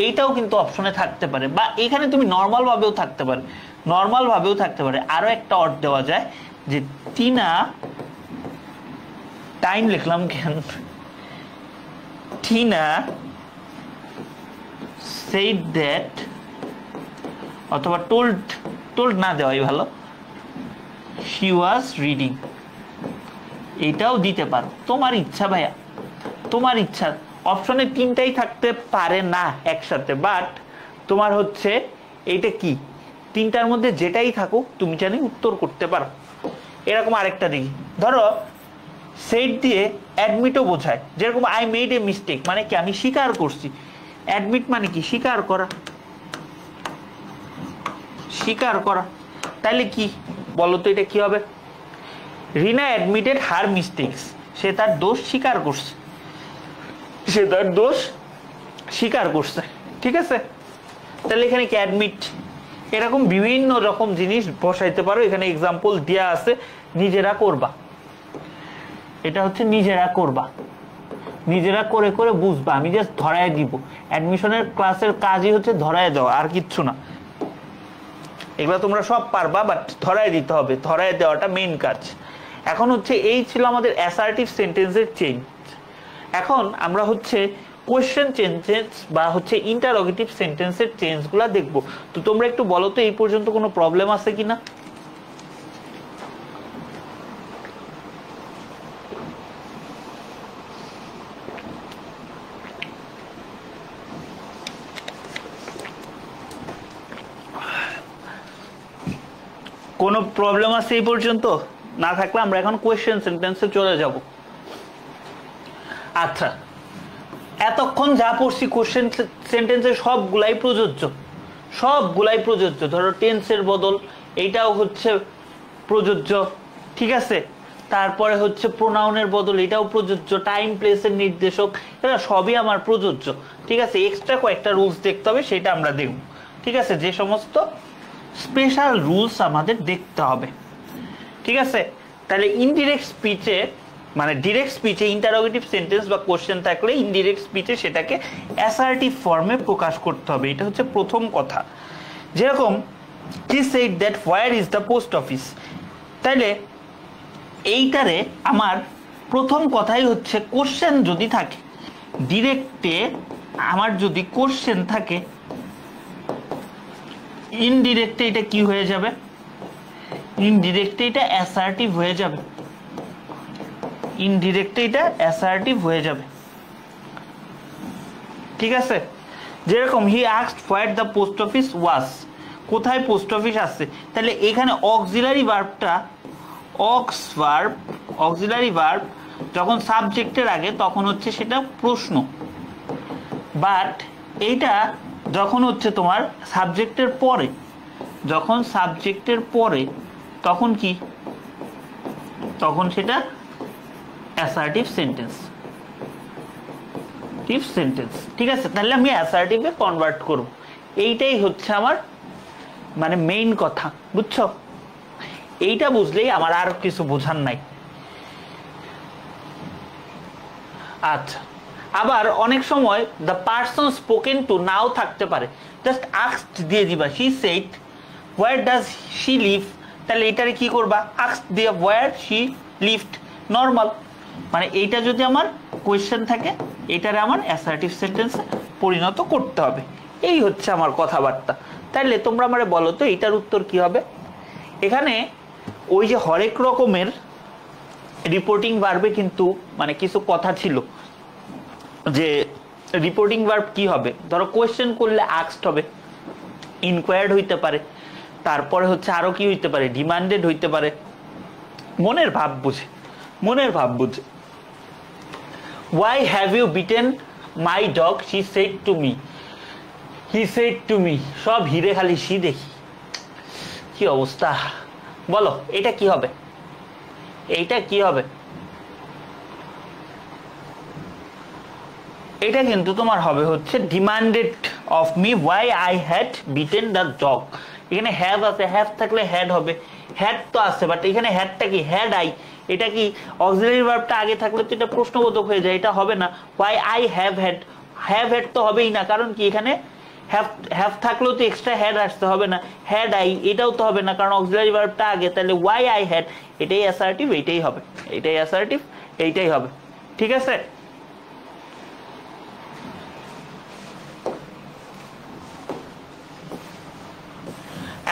এইটাও কিন্তু অপশনে থাকতে পারে, বা এখানে তুমি নর্মাল ভাবেও থাকতে পারে। আরো একটা অর্থ দেওয়া যায় যে টিনা, টাইম লিখলাম কেন, টিনা said that, অথবা told না দেওয়াই ভালো, she was reading, এটাও দিতে পারো। তোমার ইচ্ছা ভাইয়া, তোমার ইচ্ছা। অপশনে তিনটাই থাকতে পারে না একসাথে, বাট তোমার হচ্ছে এইটা কি, তিনটার মধ্যে যেটাই থাকুক তুমি উত্তর করতে পারো। এরকম আরেকটা দেখি, ধরো সেড দিয়ে অ্যাডমিটও বোঝায়। যেরকম আই মেড এ মিস্টেক, মানে কি আমি স্বীকার করছি। অ্যাডমিট মানে কি? স্বীকার করা। তাহলে কি বলো তো, এটা কি হবে? রিনা অ্যাডমিটেড হার মিস্টেকস, সে তার দোষ স্বীকার করছে, ঠিক আছে? তাহলে এখানে কি অ্যাডমিট, এরকম বিভিন্ন রকম জিনিস বসাইতে পারো। এখানে এক্সাম্পল দেয়া আছে, নিজেরা করবা, এটা হচ্ছে নিজেরা করে করে বুঝবা। আমি জাস্ট ধরায় দিব। অ্যাডমিশনের ক্লাসের কাজই হচ্ছে ধরায় দেওয়া, আর কিচ্ছু না। এগুলো তোমরা সব পারবা, বাট ধরায় দিতে হবে, ধরায় দেওয়াটা মেইন কাজ। এখন হচ্ছে এই ছিল আমাদের অ্যাসার্টিভ সেন্টেন্সের চেঞ্জ। এখন আমরা হচ্ছে কোয়েশ্চেন চেঞ্জেস বা হচ্ছে ইন্টারোগেটিভ সেন্টেন্সের চেঞ্জগুলো দেখব। তো তোমরা একটু বলো তো এই পর্যন্ত কোনো প্রবলেম আছে কিনা? কোনো প্রবলেম আছে এই পর্যন্ত? না থাকলে আমরা এখন কোয়েশ্চেন সেন্টেন্সে চলে যাব। আচ্ছা, এতক্ষণ যা পড়ছি কোয়েশ্চেন সেন্টেন্সে সবগুলাই প্রযোজ্য। ধরো টেন্সের বদল এইটাও হচ্ছে প্রযোজ্য, ঠিক আছে। তারপরে হচ্ছে প্রোনাউনের বদল, এটাও প্রযোজ্য। টাইম প্লেসের নির্দেশক, এটা সবই আমার প্রযোজ্য, ঠিক আছে। এক্সট্রা কয়েকটা রুলস দেখতে হবে, সেটা আমরা দেখব, ঠিক আছে। যে সমস্ত স্পেশাল রুলস আমাদের দেখতে হবে, ঠিক আছে। তাহলে ইনডিরেক্ট স্পিচে মানে ডিরেক্ট স্পিচে ইন্টারোগেটিভ সেন্টেন্স বা কোশ্চেন থাকলে ইনডিরেক্ট স্পিচে সেটাকে অ্যাসার্টিভ ফর্মে প্রকাশ করতে হবে, এটা হচ্ছে প্রথম কথা। যেরকম he said that where is the post office, তাইলে এইটারে আমার প্রথম কথাই হচ্ছে কোশ্চেন যদি থাকে ডিরেক্টে, আমার যদি কোশ্চেন থাকে, ইনডিরেক্টে এটা কি হয়ে যাবে, ইনডিরেক্টে এটা অ্যাসার্টিভ হয়ে যাবে, ইনডিরেক্টে এটা অ্যাসার্টিভ হয়ে যাবে, ঠিক আছে। যেরকম he asked where the post office was, কোথায় পোস্ট অফিস আসছে, তাহলে এখানে অক্সিলারি ভার্বটা অক্সিলারি ভার্ব যখন সাবজেক্টের আগে তখন হচ্ছে সেটা প্রশ্ন, বাট এইটা যখন হচ্ছে তোমার সাবজেক্টের পরে, যখন সাবজেক্টের পরে তখন কি, তখন সেটা অ্যাসার্টিভ সেন্টেন্স, ঠিক আছে। তাহলে আমি অ্যাসার্টিভে কনভার্ট করব, এইটাই হচ্ছে আমার মানে মেইন কথা, বুঝছো। এইটা বুঝলেই আমার আর কিছু বোঝার নাই। আচ্ছা, আবার অনেক সময় দ্য পারসন স্পোকেন টু নাও থাকতে পারে, জাস্ট আস্কড দিয়ে দিবা, she said where does she leave, তাহলে এটারে কি করবা, আস্কড দিয়ে হোয়ার শি লিভড, নর্মাল। মানে এইটা যদি আমার কোয়েশ্চেন থাকে, এটারে আমার অ্যাসার্টিভ সেন্টেন্সে পরিণত করতে হবে, এই হচ্ছে আমার কথাবার্তা। তাহলে তোমরা আমারে বলো তো এটার উত্তর কি হবে। এখানে ওই যে হরেক রকমের রিপোর্টিং ভার্বে কিন্তু মানে কিছু কথা ছিল, যে রিপোর্টিং ভার্ব কি হবে, ধরো কোয়েশ্চেন করলে আস্কড হবে, ইনকোয়ার্ড হইতে পারে, তারপরে হচ্ছে আরো কি হইতে পারে, ডিমান্ডেড হইতে পারে, মনের ভাব বুঝে, মনের ভাব বুঝে। Why have you beaten my dog? She said to me. He said to me. সব হিরে খালি সি দেখি, কি অবস্থা, বলো এটা কি হবে, এইটা কি হবে। এটা কিন্তু তোমার হবে হচ্ছে demanded of me why I had beaten the dog. এখানে হ্যাভ আছে, হ্যাভ থাকলে হ্যাড হবে, হ্যাড তো আছে, বাট এখানে হ্যাডটা কি, হ্যাড আই, এটা কি অক্সিলারি ভার্বটা আগে থাকলে তো এটা প্রশ্নবোধক হয়ে যায়, এটা হবে না। ওয়াই আই হ্যাভ হ্যাড তো হবেই না, কারণ কি এখানে হ্যাভ থাকলেও তো এক্সট্রা হ্যাড আসতে হবে না, হ্যাড আই এটাও তো হবে না, কারণ অক্সিলারি ভার্বটা আগে। তাহলে ওয়াই আই হ্যাড, এটাই অ্যাসার্টিভ, এইটাই হবে, এইটাই অ্যাসার্টিভ, এইটাই হবে, ঠিক আছে।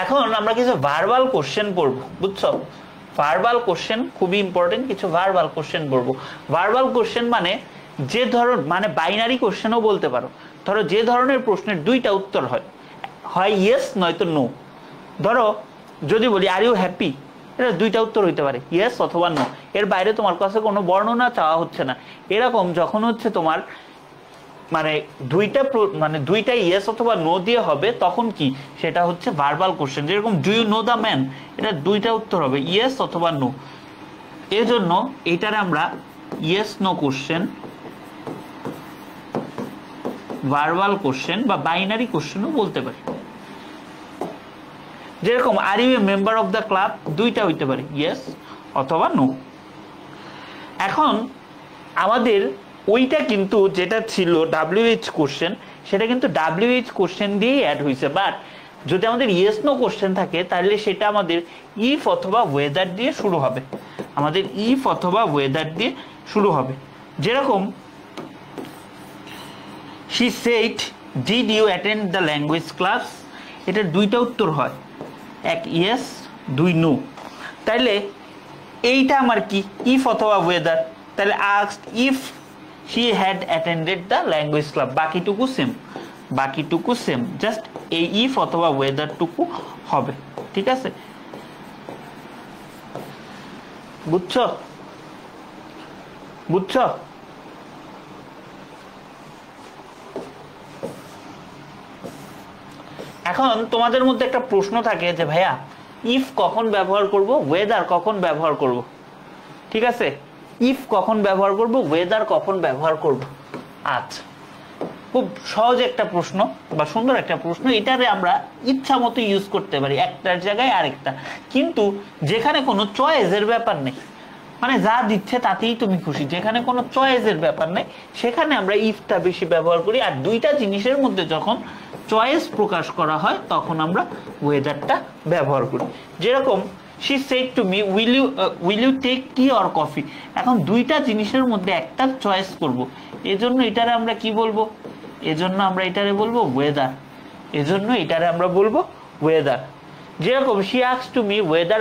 এখন আমরা কিছু ভার্বাল কোশ্চেন পড়বো, বুঝছো। ভার্বাল কোশ্চেন খুবই ইম্পর্টেন্ট, কিছু ভার্বাল কোশ্চেন পড়বো। ভার্বাল কোশ্চেন মানে যে ধরন, মানে বাইনারি কোশ্চেনও বলতে পারো, ধরো যে ধরনের প্রশ্নের দুইটা উত্তর হয়, হয় ইয়েস নয়তো নো। ধরো যদি বলি আর ইউ হ্যাপি, এটা দুইটা উত্তর হইতে পারে, ইয়েস অথবা নো, এর বাইরে তোমার কাছে কোনো বর্ণনা চাওয়া হচ্ছে না। এরকম যখন হচ্ছে তোমার মানে দুইটা ইয়েস অথবা নো দিয়ে হবে, তখন কি সেটা হচ্ছে ভার্বাল কোশ্চেন। যেরকম do you know the man, এটা দুইটা উত্তর হবে, ইয়েস অথবা নো। এর জন্য এটারে আমরা yes no question, verbal question বা বাইনারি কোশ্চেনও বলতে পারি। যেরকম are you a member of the club, দুইটা হইতে পারে, ইয়েস অথবা নো। এখন আমাদের ওইটা কিন্তু যেটা ছিল WH কোশ্চেন, সেটা কিন্তু WH কোশ্চেন দিয়েই অ্যাড হয়েছে, বাট যদি আমাদের ইয়েস নো কোশ্চেন থাকে তাহলে সেটা আমাদের ইফ অথবা ওয়েদার দিয়ে শুরু হবে, আমাদের ইফ অথবা ওয়েদার দিয়ে শুরু হবে। যেরকম she said did you attend the language class, এটার দুইটা উত্তর হয়, এক ইয়েস, দুই নো। তাইলে এইটা আমার কি ইফ অথবা ওয়েদার, তাহলে asked if she had attended the language club, বাকিটুকু সেম, জাস্ট এই ইফ অথবা ওয়েদার টুকু হবে, ঠিক আছে। বুঝছো, বুঝছো। এখন তোমাদের মধ্যে একটা প্রশ্ন থাকে যে ভাইয়া ইফ কখন ব্যবহার করব, ওয়েদার কখন ব্যবহার করব, ঠিক আছে, ইফ কখন ব্যবহার করব, ওয়েদার কখন ব্যবহার করব। আচ্ছা, খুব সহজ একটা প্রশ্ন বা সুন্দর একটা প্রশ্ন, এটারে আমরা ইচ্ছা মতো ইউজ করতে পারি একটার জায়গায় আরেকটা, কিন্তু যেখানে কোনো চয়েসের ব্যাপার নেই, মানে যা দিচ্ছে তাতেই তুমি খুশি, যেখানে কোনো চয়েসের ব্যাপার নেই সেখানে আমরা ইফটা বেশি ব্যবহার করি। আর দুইটা জিনিসের মধ্যে যখন চয়েস প্রকাশ করা হয় তখন আমরা ওয়েদারটা ব্যবহার করি। যেরকম she said to me will you take tea or coffee, এখন দুইটা জিনিসের মধ্যে একটা চয়েস করব, এজন্য এটারে আমরা কি বলবো, এজন্য আমরা এটারে বলবো ওয়েদার, এজন্য এটারে আমরা বলবো ওয়েদার। যেরকম she asked to me whether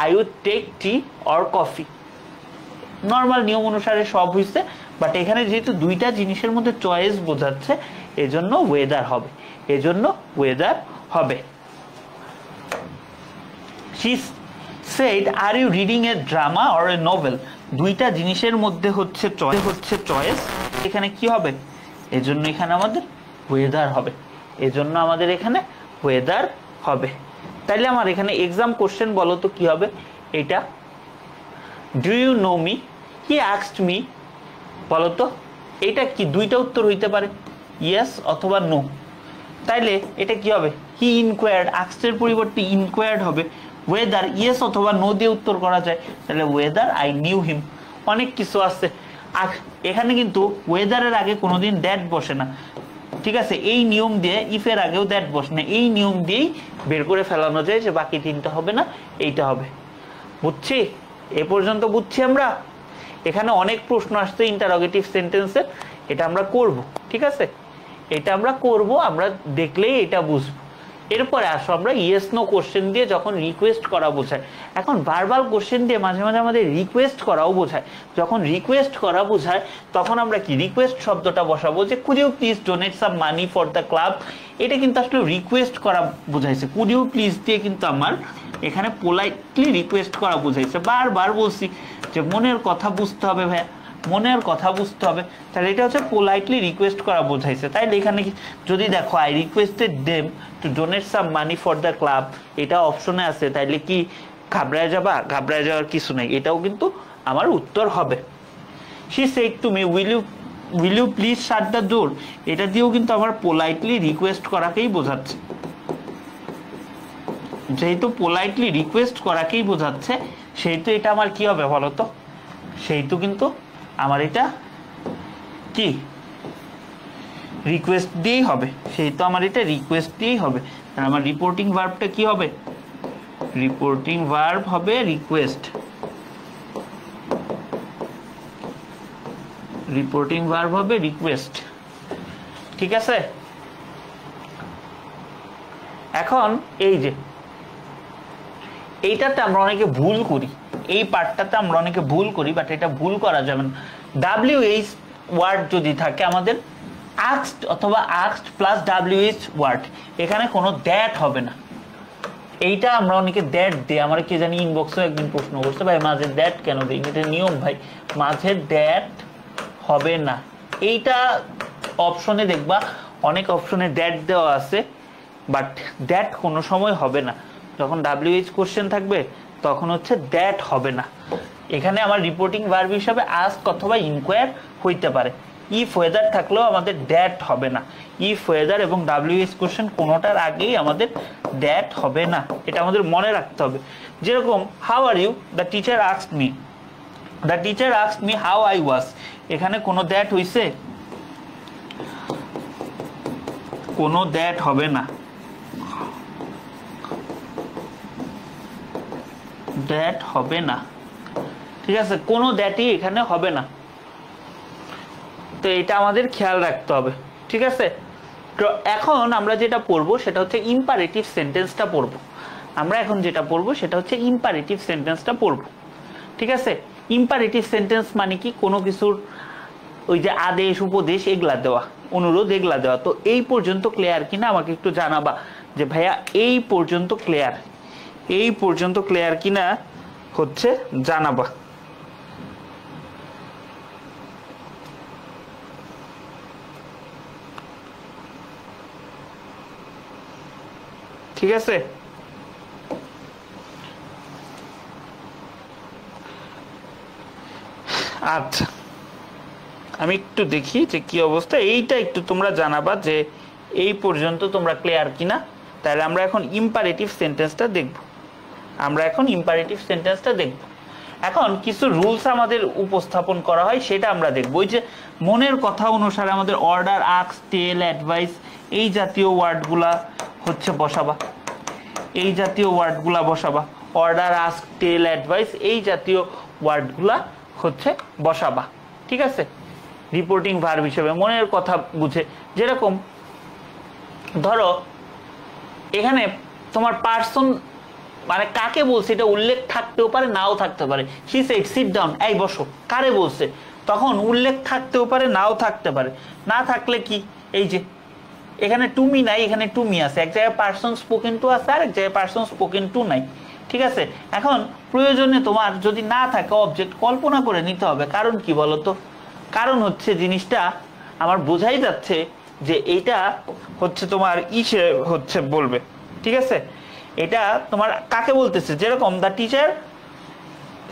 I would take tea or coffee, normal নিয়ম অনুসারে সব হইছে, বাট এখানে যেহেতু দুইটা জিনিসের মধ্যে চয়েস বোঝাচ্ছে এজন্য ওয়েদার হবে, এজন্য ওয়েদার হবে। She said are you reading a drama or a novel, দুইটা জিনিসের মধ্যে হচ্ছে চয়েস, এখানে কি হবে, এজন্য এখানে আমাদের ওয়েদার হবে, এজন্য আমাদের এখানে ওয়েদার হবে। তাইলে আমার এখানে এক্সাম কোশ্চেন বলো তো কি হবে, এটা do you know me, he asked me, বলো তো এটা কি, দুইটা উত্তর হইতে পারে, ইয়েস অথবা নো। তাইলে এটা কি হবে, হি ইনকোয়ার্ড, আস্কড এর পরিবর্তে ইনকোয়ার্ড হবে। ওয়েদার ইয়েস অথবা নো দিয়ে উত্তর করা যায়, তাহলে ওয়েদার আই নিউ হিম। অনেক কিছু আছে, আর এখানে কিন্তু ওয়েদারের আগে কোনোদিন দ্যাট বসে না, ঠিক আছে, এই নিয়ম দিয়ে ইফের আগেও দ্যাট বসে না, এই নিয়ম দিয়েই বের করে ফেলানো যায় যে বাকি তিনটা হবে না, এইটা হবে। বুঝছি, এ পর্যন্ত বুঝছি আমরা। এখানে অনেক প্রশ্ন আসছে ইন্টারোগেটিভ সেন্টেন্সের, এটা আমরা করব, ঠিক আছে, এটা আমরা করব, আমরা দেখলেই এটা বুঝবো। এরপরে আসো আমরা ইয়েস নো কোশ্চেন দিয়ে যখন রিকোয়েস্ট করা বোঝায়, এখন ভার্বাল কোশ্চেন দিয়ে মাঝে মাঝে আমাদের রিকোয়েস্ট করাও বোঝায়। যখন রিকোয়েস্ট করা বোঝায় তখন আমরা কি রিকোয়েস্ট শব্দটা বসাবো, যে could you please donate some money for the club, এটা কিন্তু আসলে রিকোয়েস্ট করা বোঝাইছে। কুড ইউ প্লিজ দিয়ে কিন্তু আমার এখানে পোলাইটলি রিকোয়েস্ট করা বোঝাইছে। বারবার বলছি যে মনের কথা বুঝতে হবে ভাইয়া, মনের কথা বুঝতে হবে, তাহলে এটা হচ্ছে পোলাইটলি রিকোয়েস্ট করা বোঝাইছে। তাই এখানে যদি দেখো I requested them two donate some money for the club, এটা অপশনে আছে, তাইলে কি ঘাবড়ায় যাবা, ঘাবড়ায় যাওয়ার কিছু নেই, এটাও কিন্তু আমার উত্তর হবে। She said to me will you please shut the door, এটা দিয়েও কিন্তু আমার পোলাইটলি রিকোয়েস্ট করাকেই বোঝাচ্ছে। যেহেতু পোলাইটলি রিকোয়েস্ট করাকেই বোঝাচ্ছে সেহেতু এটা আমার কি হবে বলতো, সেহেতু কিন্তু আমার এটা কি রিকোয়েস্ট দিয়েই হবে, সেহেতু আমার এটা রিকোয়েস্ট দিয়েই হবে। আর আমার রিপোর্টিং ভার্বটা কি হবে, রিপোর্টিং ভার্ব হবে রিকোয়েস্ট, রিপোর্টিং ভার্ব হবে রিকোয়েস্ট, ঠিক আছে। এখন এই যে এইটাতে আমরা অনেকে ভুল করি, এই পার্টটাতে আমরা অনেকে ভুল করি, বাট এটা ভুল করা যাবে না। WH ওয়ার্ড যদি থাকে আমাদের আস্কড অথবা আস্কড প্লাস WH ওয়ার্ড, এখানে কোনো দ্যাট হবে না। এইটা আমরা অনেকে দ্যাট দিই, আমার কে জানি ইনবক্সে একদিন প্রশ্ন করছে ভাই মাঝে দ্যাট কেন দিই, এটা নিয়ম ভাই, মাঝে দ্যাট হবে না। এইটা অপশনে দেখবা অনেক অপশনে দ্যাট দেওয়া আছে, বাট দ্যাট কোনো সময় হবে না। যখন WH কোশ্চেন থাকবে তখন হচ্ছে দ্যাট হবে না। এখানে আমার রিপোর্টিং ভার্ব হিসাবে আস্ক অথবা ইনকোয়ার হইতে পারে। ইফ ওয়েদার থাকলেও আমাদের দ্যাট হবে না। ইফ ওয়েদার এবং WH কোশ্চেন কোনোটার আগেই আমাদের দ্যাট হবে না, এটা আমাদের মনে রাখতে হবে। যেরকম how are you, the teacher asked me, the teacher asked me how I was, এখানে কোনো দ্যাট হইছে, কোনো দ্যাট হবে না, দ্যাট হবে না, ঠিক আছে, কোনো দ্যাটই এখানে হবে না। তো এটা আমাদের খেয়াল রাখতে হবে, ঠিক আছে। তো এখন আমরা যেটা পড়বো সেটা হচ্ছে ইম্পারেটিভ সেন্টেন্সটা পড়বো। আমরা এখন যেটা পড়বো সেটা হচ্ছে ইম্পারেটিভ সেন্টেন্সটা পড়বো, ঠিক আছে। ইম্পারেটিভ সেন্টেন্স মানে কি, কোনো কিছুর ওই যে আদেশ উপদেশ এগুলা দেওয়া, অনুরোধ এগুলা দেওয়া। তো এই পর্যন্ত ক্লিয়ার কিনা আমাকে একটু জানাবা যে ভাইয়া এই পর্যন্ত ক্লিয়ার, এই পর্যন্ত ক্লিয়ার কিনা হচ্ছে জানাবা। ঠিক আছে। আচ্ছা আমি একটু দেখি যে কি অবস্থা, এইটা একটু তোমরা জানাবা যে এই পর্যন্ত তোমরা ক্লিয়ার কিনা। তাহলে আমরা এখন ইম্পারেটিভ সেন্টেন্সটা দেখব। এখন কিছু রুলস আমাদের উপস্থাপন করা হয়, সেটা আমরা দেখবো। ওই যে মনের কথা অনুসারে আমাদের অর্ডার, আস্ক, টেল, অ্যাডভাইস এই জাতীয় ওয়ার্ডগুলা হচ্ছে বসাবা, অর্ডার, আস্ক, টেল, অ্যাডভাইস এই জাতীয় ওয়ার্ডগুলা হচ্ছে বসাবা। ঠিক আছে, রিপোর্টিং ভার্ব হিসেবে মনের কথা বুঝে। যেরকম ধরো এখানে তোমার পার্সন মানে কাকে বলছে এটা উল্লেখ থাকতেও পারে নাও থাকতে পারে। হি সেড সিট ডাউন, এই বসো, কারে বলছে? তখন উল্লেখ থাকতেও পারে নাও থাকতে পারে। না থাকলে কি, এই যে এখানে টুমি নাই, এখানে টুমি আছে, এক জায়গায় পার্সন স্পোকেন টু আছে আর এক জায়গায় পার্সন স্পোকেন টু নাই। ঠিক আছে, এখন প্রয়োজনে তোমার যদি না থাকে অবজেক্ট কল্পনা করে নিতে হবে। কারণ কি বলতো, কারণ হচ্ছে জিনিসটা আমার বোঝাই যাচ্ছে যে এইটা হচ্ছে তোমার ইসে হচ্ছে বলবে। ঠিক আছে, এটা তোমার কাকে বলতেছে, যেরকম the teacher,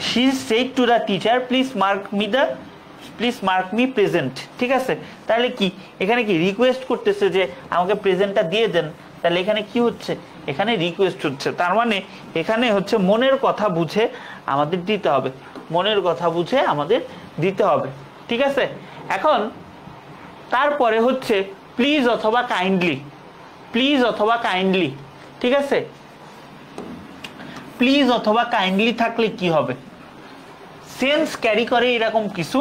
she said to the teacher please mark me present. ঠিক আছে, তাহলে কি এখানে কি রিকোয়েস্ট করতেছে যে আমাকে প্রেজেন্টটা দিয়ে দেন। তাহলে এখানে কি হচ্ছে, এখানে রিকোয়েস্ট হচ্ছে। তার মানে এখানে হচ্ছে মনের কথা বুঝে আমাদের দিতে হবে। ঠিক আছে, এখন তারপরে হচ্ছে প্লিজ অথবা কাইন্ডলি। ঠিক আছে, প্লিজ অথবা কাইন্ডলি থাকলে কি হবে, সেন্স ক্যারি করে এরকম কিছু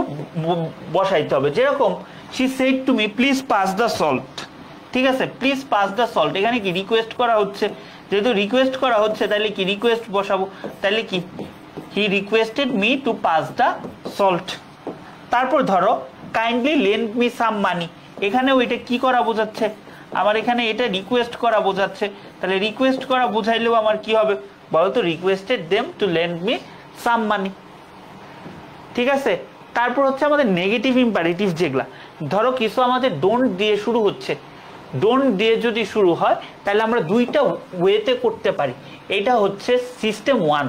বসাইতে হবে। যেরকম she said to me please pass the salt. ঠিক আছে, প্লিজ পাস দ্য সল্ট, এখানে কি রিকোয়েস্ট করা হচ্ছে, যেহেতু রিকোয়েস্ট করা হচ্ছে তাহলে কি রিকোয়েস্ট বসাবো। তাহলে কি হি requested me two pass the salt. তারপর ধরো কাইন্ডলি লেন্ড মি সাম মানি, এখানেও এটা কি করা বোঝাচ্ছে, আমার এখানে এটা রিকোয়েস্ট করা বোঝাচ্ছে। তাহলে রিকোয়েস্ট করা বোঝাইলেও আমার কি হবে বলতো, requested them to lend me some money. ঠিক আছে, তারপর হচ্ছে আমাদের নেগেটিভ ইম্পারেটিভ, যেগুলা ধরো কিছু আমাদের ডোন্ট দিয়ে শুরু হচ্ছে, ডোন্ট দিয়ে যদি শুরু হয় তাহলে আমরা দুইটা ওয়েতে করতে পারি। এটা হচ্ছে সিস্টেম 1,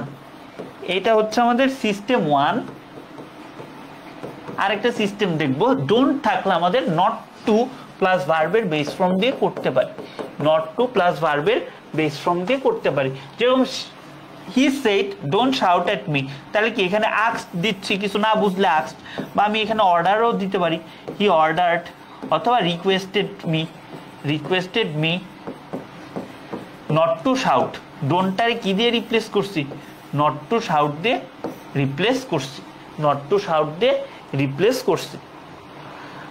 এটা হচ্ছে আমাদের সিস্টেম 1। আরেকটা সিস্টেম দেখবো, ডোন্ট থাকলে আমাদের নট টু প্লাস ভার্বের বেস ফর্ম দিয়ে করতে পারি, যেরকম he said don't shout at me, তাহলে কি এখানে আস্ক দিচ্ছি, কিছু না বুঝলে আস্ক, বা আমি এখানে অর্ডারও দিতে পারি, হি অর্ডার্ড, অথবা requested me not to shout. ডোন্টটারে কি দিয়ে রিপ্লেস করছি, নট টু শাউট দিয়ে রিপ্লেস করছি।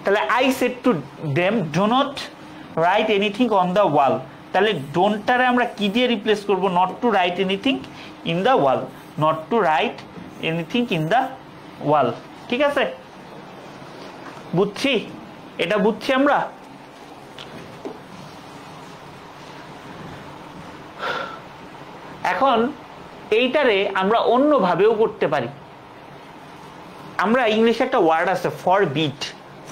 তাহলে I said to them do not write anything on the wall, তাহলে ডোন্টটারে আমরা কি দিয়ে রিপ্লেস করব, not to write anything in the wall. ঠিক আছে, এটা বুঝছি আমরা। এখন এইটারে আমরা অন্যভাবেও করতে পারি। আমরা ইংলিশে একটা ওয়ার্ড আছে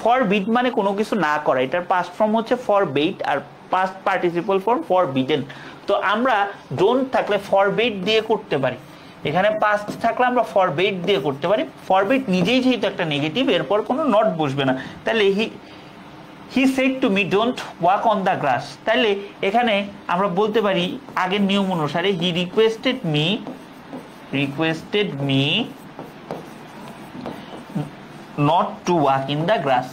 ফরবিড মানে কোনো কিছু না করা, এটার পাস্ট ফর্ম হচ্ছে ফরবেইট আর পাস্ট পার্টিসিপল ফর্ম ফরবিডেন। তো আমরা ডোন্ট থাকলে ফরবেইট দিয়ে করতে পারি, এখানে পাস্ট থাকলে আমরা ফরবেইট দিয়ে করতে পারি। ফরবেইট নিজেই যেহেতু একটা নেগেটিভ, এরপর কোনো নট বসবে না। তাহলে হি said to me don't walk on the grass, তাহলে এখানে আমরা বলতে পারি আগের নিয়ম অনুসারে হি requested me not to walk in the grass,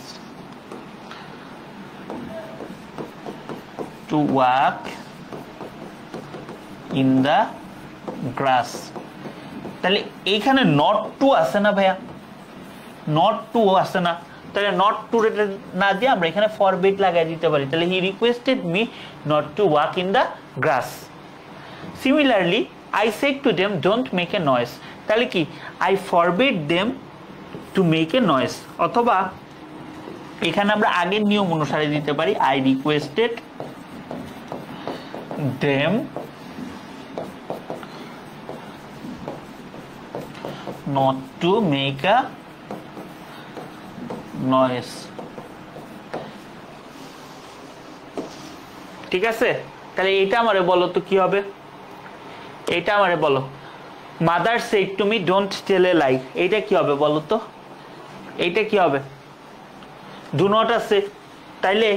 তাহলে এইখানে নট টু আছে না ভাইয়া, তাহলে নট টু না দিয়ে আমরা এখানে ফরবিড লাগাই দিতে পারি। তাহলে he requested me not to walk in the grass. Similarly I said to them don't make a noise, তাহলে কি I forbid them to make a noise, অথবা এখানে আমরা আগের নিয়ম অনুসারে দিতে পারি I requested them not to make a noise. ঠিক আছে, তাহলে এটা আমারে বলো তো কি হবে, mother said to me don't tell a lie, এইটা কি হবে বলো তো, এইটা কি হবে ডু নট আছে তাইলে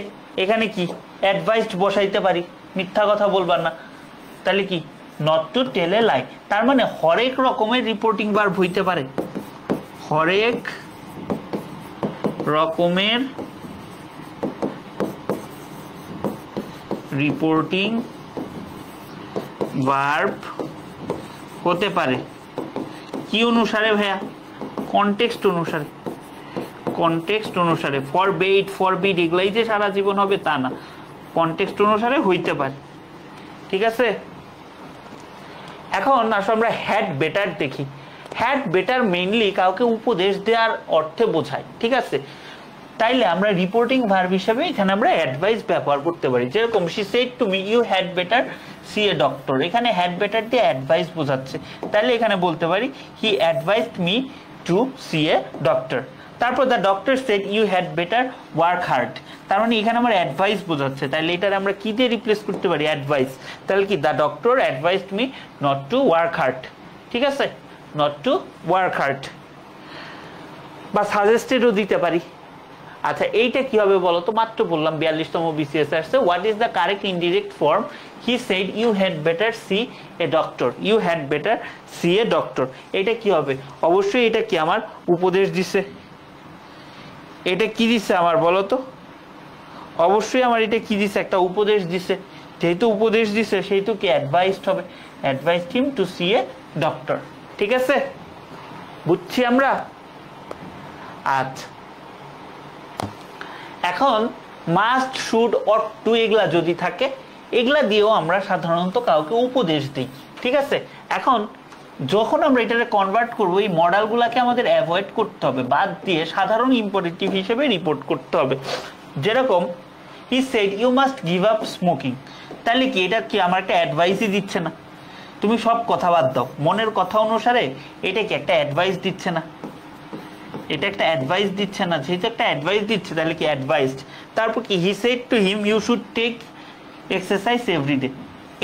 এখানে কি অ্যাডভাইসড বসাইতে পারি মিথ্যা কথা বলবার না তাহলে কি নট টু টেল এ লাই তার মানে হরেক রকমের রিপোর্টিং ভার্ব হইতে পারে হরেক রকমের রিপোর্টিং ভার্ব হতে পারে কি অনুসারে ভাইয়া কনটেক্সট অনুসারে কনটেক্সট অনুসারে ফরবিড এগুলাই যে সারা জীবন হবে তা না কনটেক্সট অনুসারে হইতে পারে ঠিক আছে এখন আসো আমরা হ্যাড বেটার দেখি হ্যাড বেটার মেইনলি কাউকে উপদেশ দেওয়ার অর্থে বোঝায় ঠিক আছে তাইলে আমরা রিপোর্টিং ভার্ব হিসেবে এখানে আমরা অ্যাডভাইস ব্যবহার করতে পারি যেরকম she said to me you had better see a doctor এখানে হ্যাড বেটার দিয়ে অ্যাডভাইস বোঝাচ্ছে তাহলে এখানে বলতে পারি he advised me to see a doctor তারপর the doctor said you had better work hard তার মানে এখানে আমার অ্যাডভাইস বোঝাচ্ছে তাহলে এটার আমরা কি দিয়ে রিপ্লেস করতে পারি অ্যাডভাইস তাহলে কি the doctor advised me not to work hard ঠিক আছে নট টু ওয়ার্ক হার্ড বা সাজেস্টেডও দিতে পারি আচ্ছা এইটা কি হবে বলো তো মাত্র বললাম 42তম বিসিএস আসছে what is the correct indirect form he said you had better see a doctor you had better see a doctor এটা কি হবে অবশ্যই এটা কি আমার উপদেশ দিছে এটা কি দিছে আমার বলো তো অবশ্যই আমার এটা কি দিছে একটা উপদেশ দিছে যেহেতু উপদেশ দিছে সেহেতু কি অ্যাডভাইসড হবে advised him to see a doctor ঠিক আছে বুঝছি আমরা আচ্ছা এখন মাস্ট শুড অট টু এগুলা যদি থাকে এগুলা দিয়েও আমরা সাধারণত কাউকে উপদেশ দিই ঠিক আছে এখন যখন আমরা এটাকে কনভার্ট করব এই মডেলগুলোকে আমাদের অ্যাভয়েড করতে হবে বাদ দিয়ে সাধারণ ইম্পারেটিভ হিসেবে রিপোর্ট করতে হবে যেরকম he said you must give up smoking তাহলে কি এটা কি আমার একটা অ্যাডভাইসই দিচ্ছে না তুমি সব কথা বাদ দাও মনের কথা অনুসারে এটা কি একটা অ্যাডভাইস দিচ্ছে না এটা একটা অ্যাডভাইস দিচ্ছে না যেহেতু একটা অ্যাডভাইস দিচ্ছে তাহলে কি অ্যাডভাইসড তারপর কি he said to him you should take exercise everyday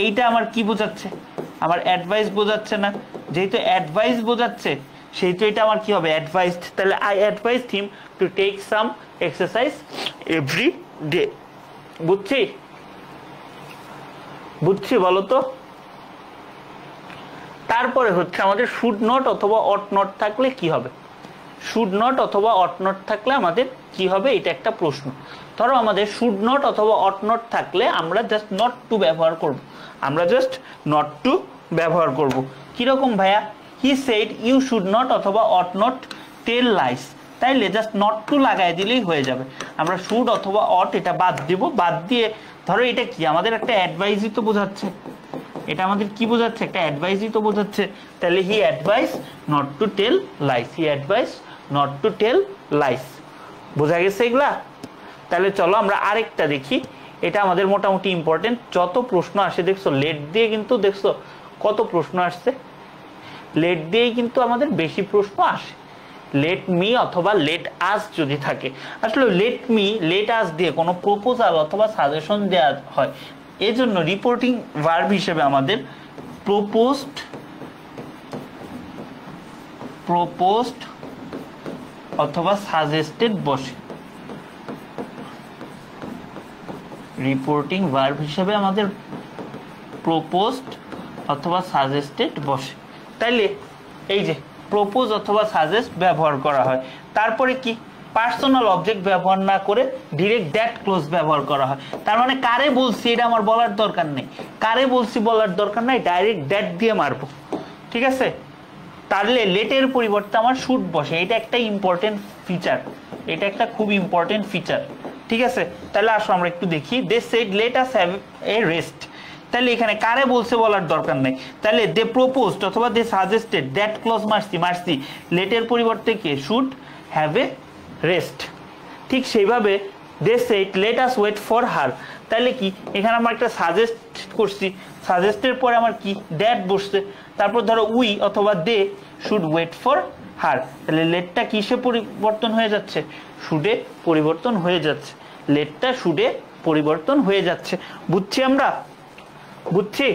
এইটা আমার কি বোঝাচ্ছে আমার অ্যাডভাইস বোঝাচ্ছে না যেহেতু অ্যাডভাইস বোঝাচ্ছে সেহেতু এটা আমার কি হবে অ্যাডভাইসড তাহলে I advised him to take some exercise every day বুঝছি বুঝছি বলো তো তারপরে হচ্ছে আমাদের শুড নট অথবা অট নট থাকলে কি হবে শুড নট অথবা অট নট থাকলে আমাদের কি হবে এটা একটা প্রশ্ন ধরো আমাদের শুড নট অথবা অট নট থাকলে আমরা জাস্ট নট টু ব্যবহার করব আমরা জাস্ট নট টু ব্যবহার করব কি রকম ভাইয়া he said you should not অথবা অট নট টেল লাইস তাইলে জাস্ট নট টু লাগাই দিলেই হয়ে যাবে আমরা শুড অথবা অট এটা বাদ দিব বাদ দিয়ে ধরো এটা কি আমাদের একটা অ্যাডভাইসই তো বোঝাচ্ছে এটা আমাদের কি বোঝাচ্ছে একটা অ্যাডভাইসই তো বোঝাচ্ছে তাহলে he advise not to tell lies he advise not to tell lies বোঝা গেছে এগুলা তাহলে চলো আমরা আরেকটা দেখি এটা আমাদের মোটামুটি ইম্পর্টেন্ট যত প্রশ্ন আসে দেখছো লেট দিয়ে কিন্তু দেখছো কত প্রশ্ন আসছে লেট দিয়েই কিন্তু আমাদের বেশি প্রশ্ন আসে লেট মি অথবা লেট আস যদি থাকে আসলে লেট মি লেট আস দিয়ে কোনো প্রপোজাল অথবা সাজেশন দেওয়া হয় এজন্য রিপোর্টিং ভার্ব হিসেবে আমাদের প্রপোজড অথবা সাজেস্টেড বসে রিপোর্টিং ভার্ব হিসেবে আমাদের প্রপোজড অথবা সাজেস্টেড বসে তাইলে এই যে প্রপোজ অথবা সাজেস্ট ব্যবহার করা হয় তারপরে কি পার্সোনাল অবজেক্ট ব্যবহার না করে ডিরেক্ট দ্যাট ক্লোজ ব্যবহার করা হয় তার মানে কারে বলছি এটা আমার বলার দরকার নেই কারে বলছি বলার দরকার নাই ডাইরেক্ট দ্যাট দিয়ে মারবো ঠিক আছে তাহলে লেটের পরিবর্তে আমার শুড বসে এটা একটা ইম্পর্টেন্ট ফিচার এটা একটা খুব ইম্পর্টেন্ট ফিচার ঠিক আছে তাহলে আসো আমরা একটু দেখি they said let us have a rest তাহলে এখানে কারে বলছে বলার দরকার নেই তাহলে দে প্রপোজড অথবা they suggested that clause mercy লেটের পরিবর্তে কে শুড হ্যাভ এ রেস্ট ঠিক সেইভাবে they said let us wait for her তাহলে কি এখানে আমরা একটা সাজেস্ট করছি সাজেস্টের পরে আমার কি দ্যাট বসছে তারপর ধরো উই অথবা they should wait for her তাহলে লেটটা কিসে পরিবর্তন হয়ে যাচ্ছে শুডে পরিবর্তন হয়ে যাচ্ছে লেটটা শুডে পরিবর্তন হয়ে যাচ্ছে বুঝছি আমরা বুঝছি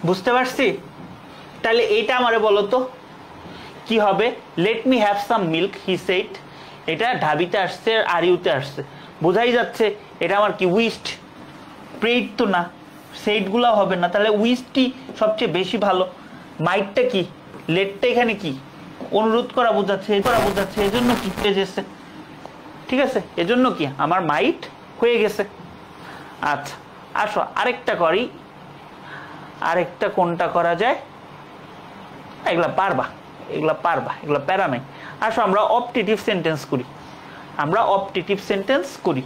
বুঝতে পারছি তাহলে এইটা আমারে বলো তো কি হবে? Let me have some milk he said. এটা ঢাবিতে আসছে, আর ইউতে আসছে, বোঝাই যাচ্ছে এটা আমার কি উইস্ট, প্রেড তো না, সেটগুলো হবে না, তাহলে উইস্টটি সবচেয়ে বেশি ভালো। মাইটটা কি, লেটটা এখানে কি অনুরোধ করা বোঝাচ্ছে, এজন্য কি হয়ে গেছে, ঠিক আছে, এজন্য কি আমার মাইট হয়ে গেছে। আচ্ছা আসো আরেকটা করি, আরেকটা কোনটা করা যায়, এগুলা পারবা, এগুলা প্যারা নাই। আসো আমরা অপটেটিভ সেন্টেন্স করি,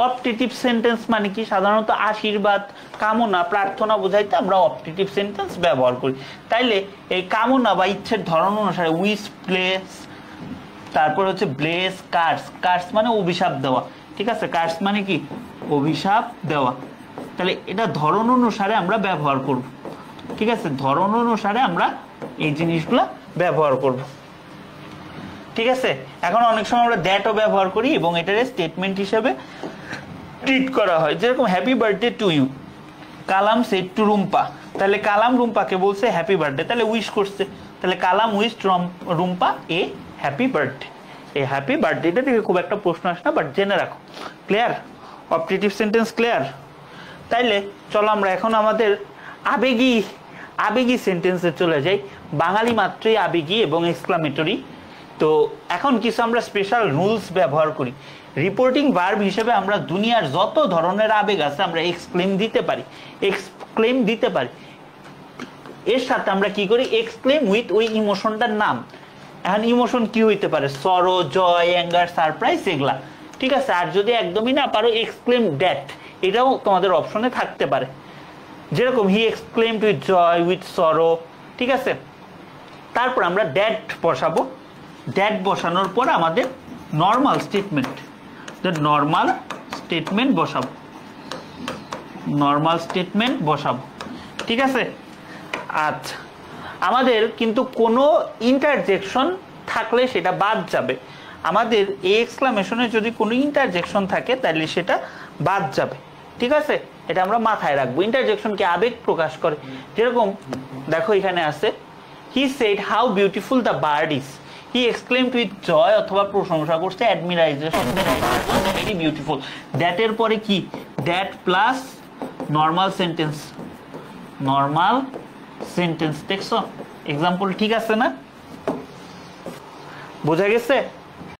অপটেটিভ সেন্টেন্স মানে কি, সাধারণত আশীর্বাদ, কামনা, প্রার্থনা বোঝাইতে আমরা অপটেটিভ সেন্টেন্স ব্যবহার করি। তাইলে এই কামনা বা ইচ্ছের ধরন অনুসারে উইশ, প্লেস, তারপর হচ্ছে ব্লেস, কার্স মানে অভিশাপ দেওয়া, ঠিক আছে, কার্স মানে কি অভিশাপ দেওয়া। তাহলে এটা ধরন অনুসারে আমরা ব্যবহার করব, ঠিক আছে, ধরন অনুসারে আমরা এই জিনিসগুলো ব্যবহার করব, ঠিক আছে। এখন অনেক সময় আমরা দ্যাটও ব্যবহার করি এবং এটার স্টেটমেন্ট হিসেবে ট্রিট করা হয়, যেরকম happy birthday to you, Kalam said to Rumpa. তাহলে কালাম রুম্পাকে বলছে হ্যাপি বার্থডে, তাহলে উইশ করছে, তাহলে Kalam wish Rumpa a happy birthday. এই হ্যাপি বার্থডেটা থেকে খুব একটা প্রশ্ন আসে না, বাট জেনে রাখো। ক্লিয়ার? Optative sentence clear? তাইলে চলো আমরা এখন আমাদের আবেগী সেন্টেন্সে চলে যাই। বাঙালি মাত্রই আবেগী এবং এক্সক্লামেটরি। তো এখন কিছু আমরা স্পেশাল রুলস ব্যবহার করি। রিপোর্টিং ভার্ব হিসেবে আমরা দুনিয়ার যত ধরনের আবেগ আছে আমরা এক্সক্লেম দিতে পারি, এর সাথে আমরা কি করি, এক্সক্লেম উইথ ওই ইমোশনটার নাম। এখন ইমোশন কি হইতে পারে, সরো, জয়, অ্যাঙ্গার, সারপ্রাইজ, এগুলা, ঠিক আছে। আর যদি একদমই না পারো, এক্সক্লেম দ্যাট, এটাও তোমাদের অপশনে থাকতে পারে, যেরকম he exclaimed with joy, with sorrow, ঠিক আছে। তারপর আমরা দ্যাট বসাবো, দ্যাট বসানোর পর আমাদের নর্মাল স্টেটমেন্ট বসাবো, ঠিক আছে। আচ্ছা, আমাদের কিন্তু কোনো ইন্টারজেকশন থাকলে সেটা বাদ যাবে। আমাদের এই এক্সক্লামেশনে যদি কোনো ইন্টারজেকশন থাকে তাহলে সেটা বাদ যাবে, ঠিক আছে। এটা আমরা মাথায় রাখবো। ইন্টারজেকশনকে আবেগ প্রকাশ করে, যেরকম দেখো এখানে আছে, he said how beautiful the bird is, he exclaimed with joy, অথবা প্রশংসা করছে, অ্যাডমিরাইজেশন, ভেরি বিউটিফুল। দ্যাটের পরে কি, দ্যাট প্লাস নর্মাল সেন্টেন্স, দেখছো এক্সাম্পল ঠিক আছে না, বোঝা গেছে?